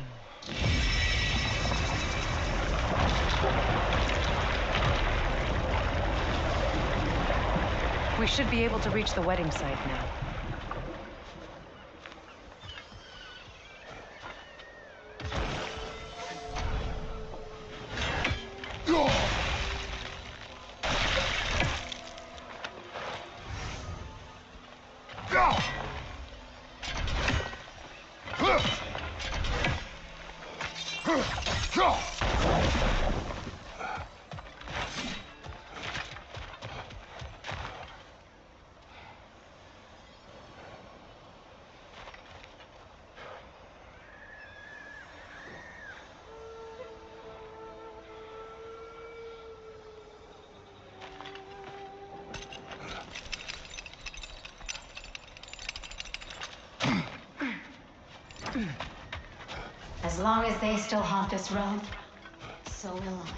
We should be able to reach the wedding site now. As long as they still haunt this realm, so will I.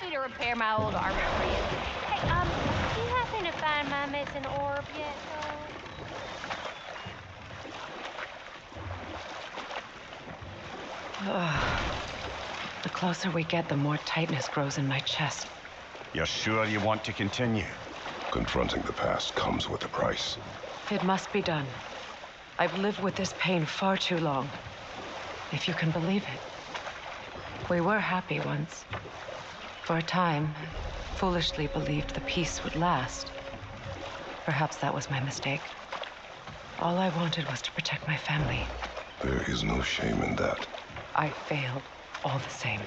Happy to repair my old armor for you. Hey, do you happen to find my missing orb yet, The closer we get, the more tightness grows in my chest. You're sure you want to continue? Confronting the past comes with a price. It must be done. I've lived with this pain far too long. If you can believe it. We were happy once. For a time, foolishly believed the peace would last. Perhaps that was my mistake. All I wanted was to protect my family. There is no shame in that. I failed, all the same.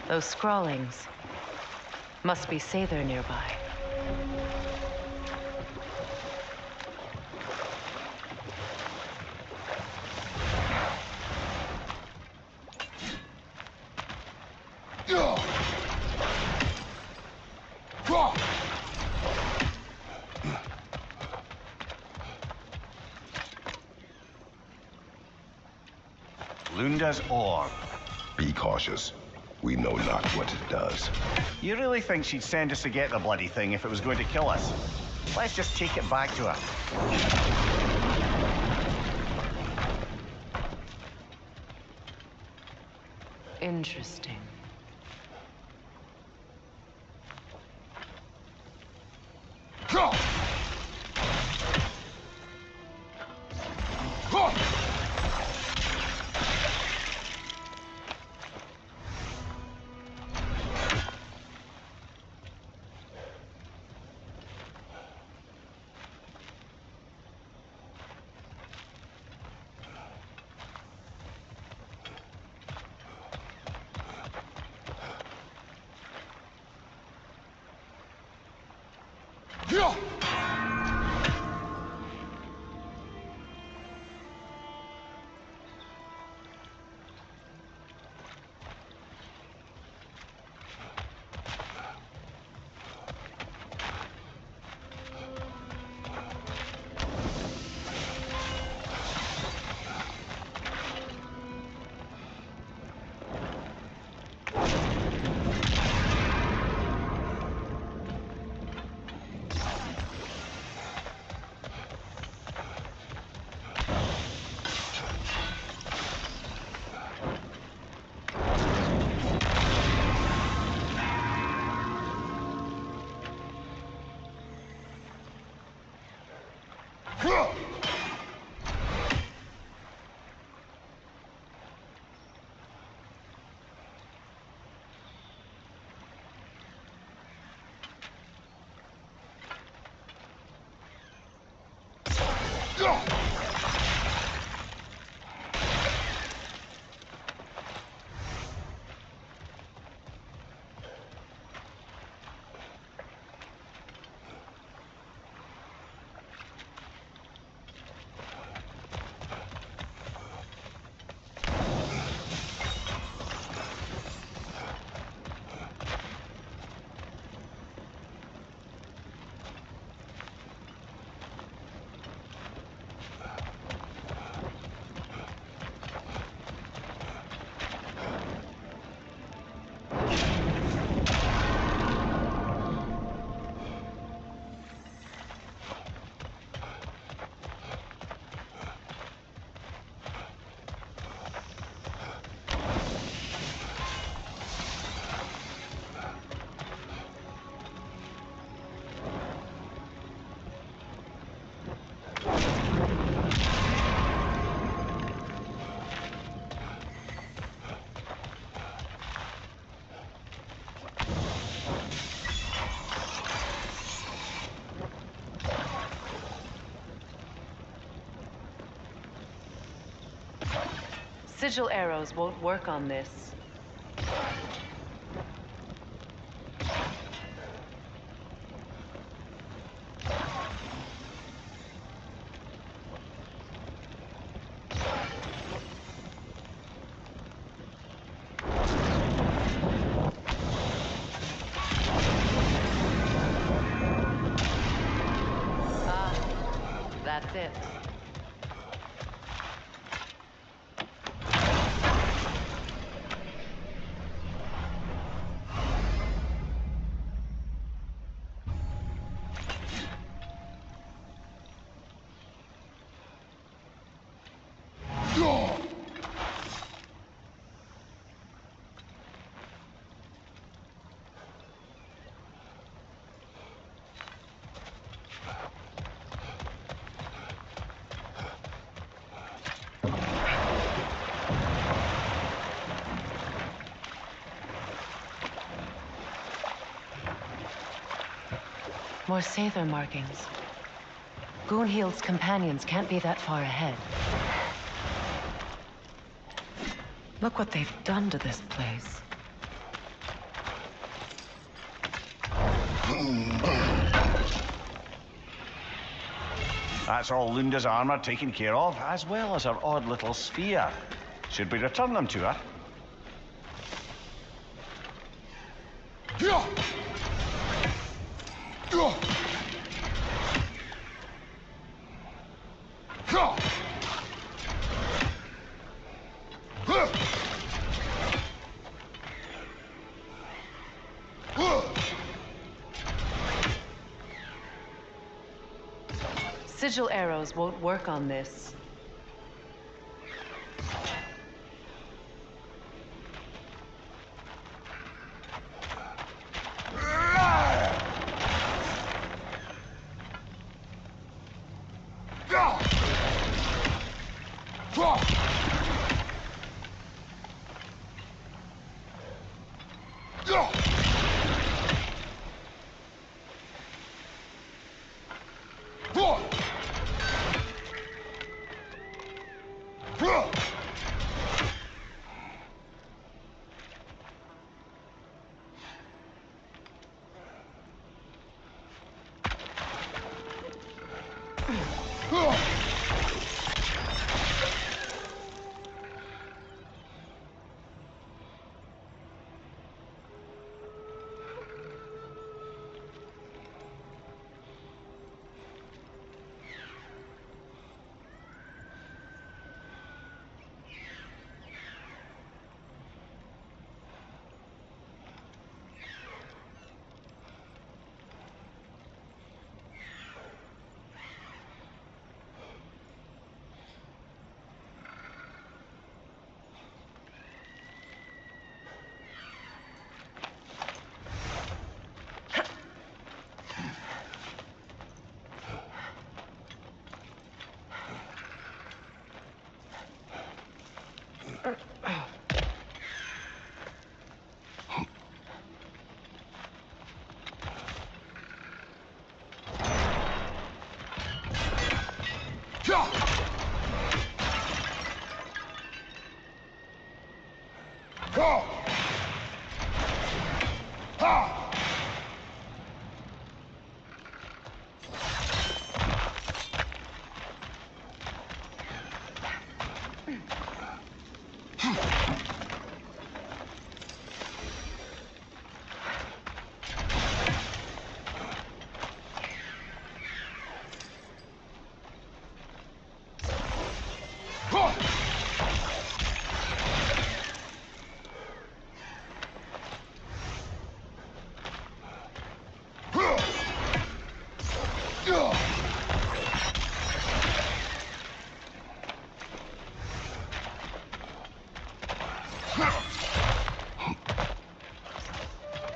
Those scrawlings must be Sather nearby. Lunda's orb. Be cautious. We know not what it does. You really think she'd send us to get the bloody thing if it was going to kill us? Let's just take it back to her. Interesting. Sigil arrows won't work on this. That's it. More Sather markings. Gunhild's companions can't be that far ahead. Look what they've done to this place. That's all Lunda's armor taken care of, as well as her odd little sphere. Should we return them to her? Sigil arrows won't work on this.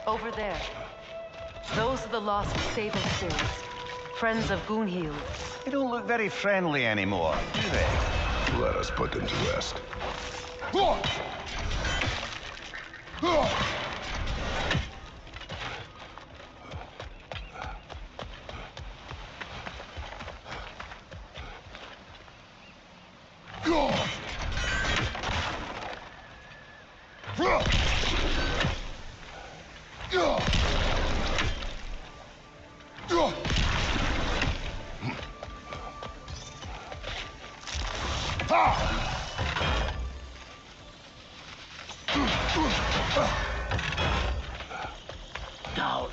Over there. Those are the lost Sather spirits. Friends of Gunhild. They don't look very friendly anymore, do they? Let us put them to rest. Go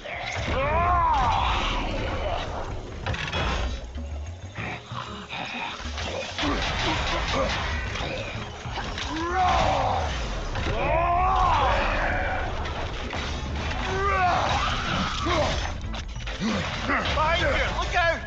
there. Behind you! Look out!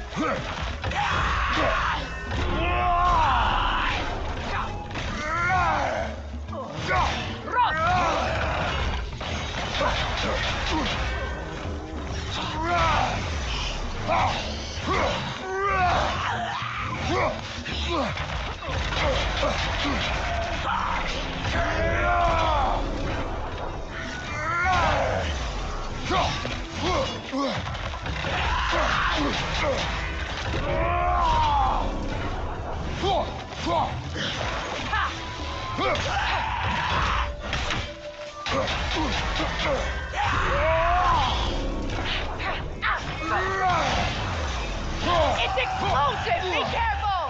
It's explosive! Be careful!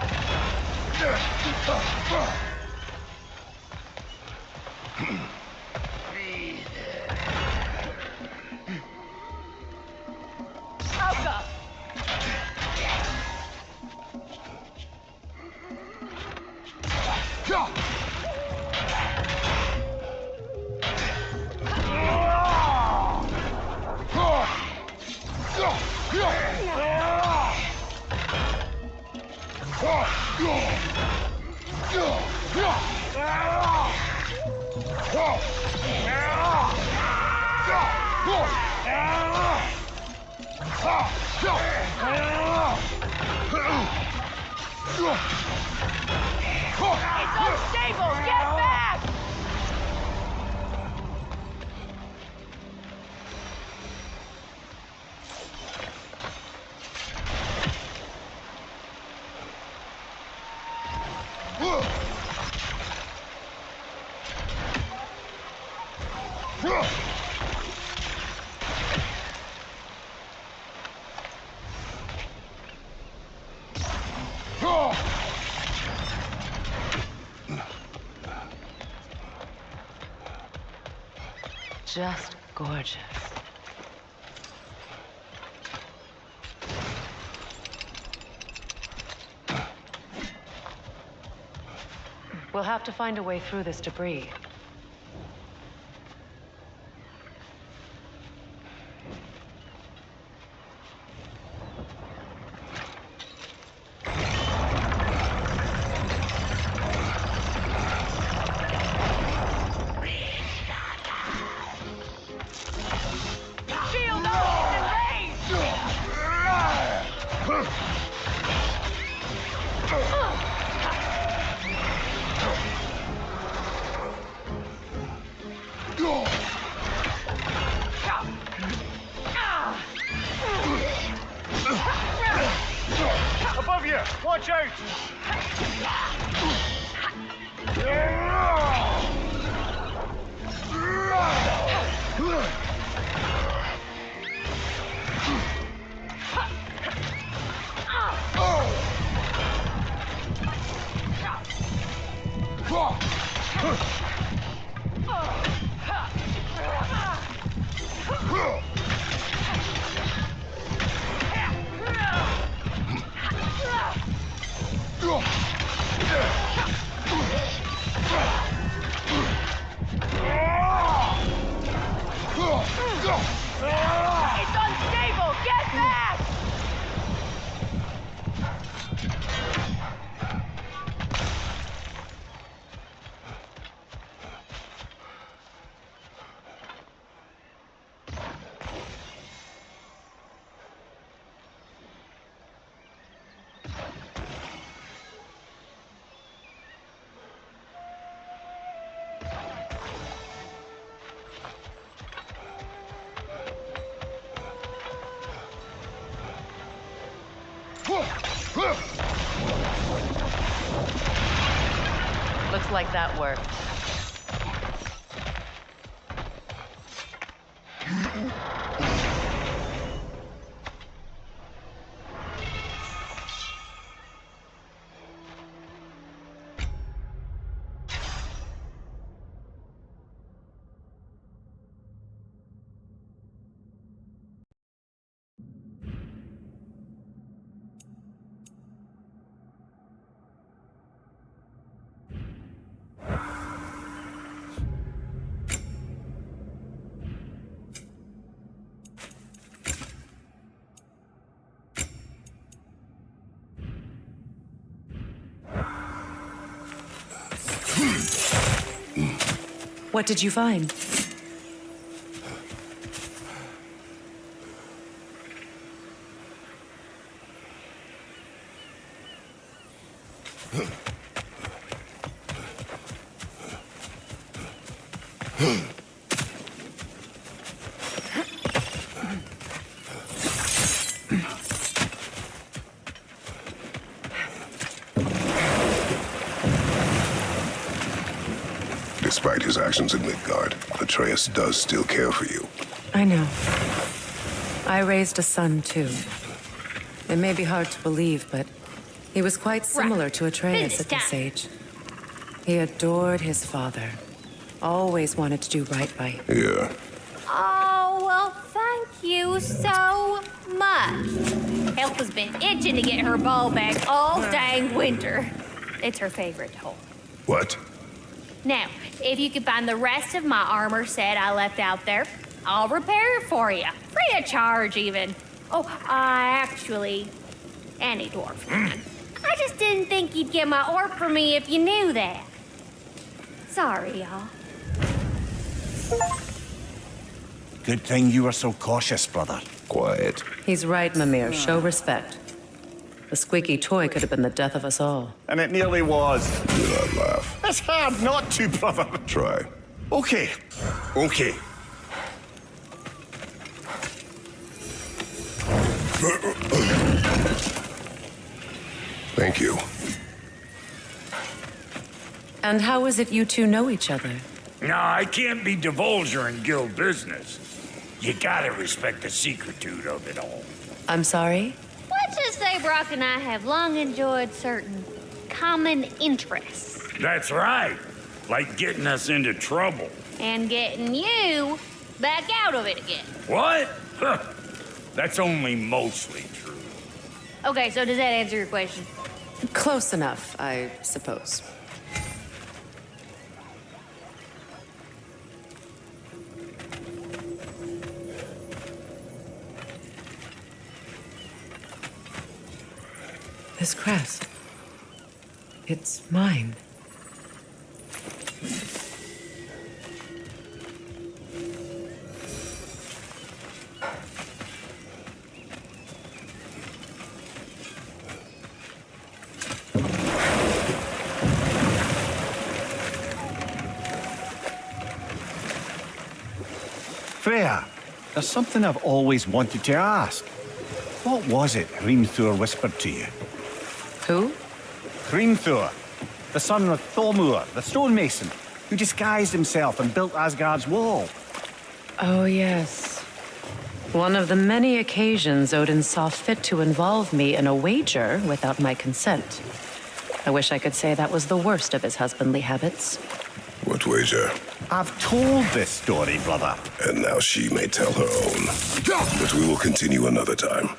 Oka! It's unstable! Get back! Just gorgeous. We'll have to find a way through this debris. Shield open and raise! Above you! Watch out! It's unstable! Get back! Looks like that worked. What did you find? Despite his actions in Midgard, Atreus does still care for you. I know. I raised a son, too. It may be hard to believe, but he was quite similar to Atreus at this age. He adored his father. Always wanted to do right by him. Yeah. Oh, well, thank you so much. Elf has been itching to get her bow back all dang winter. It's her favorite toy. What? Now, if you can find the rest of my armor set I left out there, I'll repair it for you. Free of charge, even. Oh, actually, any dwarf can. I just didn't think you'd get my orc for me if you knew that. Sorry, y'all. Good thing you were so cautious, brother. Quiet. He's right, Mimir. Show respect. The squeaky toy could have been the death of us all. And it nearly was. Do not laugh. It's hard not to, brother. Try. Okay. Okay. Thank you. And how is it you two know each other? No, I can't be divulger in guild business. You gotta respect the secretude of it all. I'm sorry? Let's just say Brock and I have long enjoyed certain common interests. That's right. Like getting us into trouble. And getting you back out of it again. What? Huh. That's only mostly true. Okay, so does that answer your question? Close enough, I suppose. This crest. It's mine. Freya, there's something I've always wanted to ask. What was it Hrimthur whispered to you? Who? Hrimthur, the son of Thormur, the stonemason, who disguised himself and built Asgard's wall. Oh, yes. One of the many occasions Odin saw fit to involve me in a wager without my consent. I wish I could say that was the worst of his husbandly habits. What wager? I've told this story, brother. And now she may tell her own. But we will continue another time.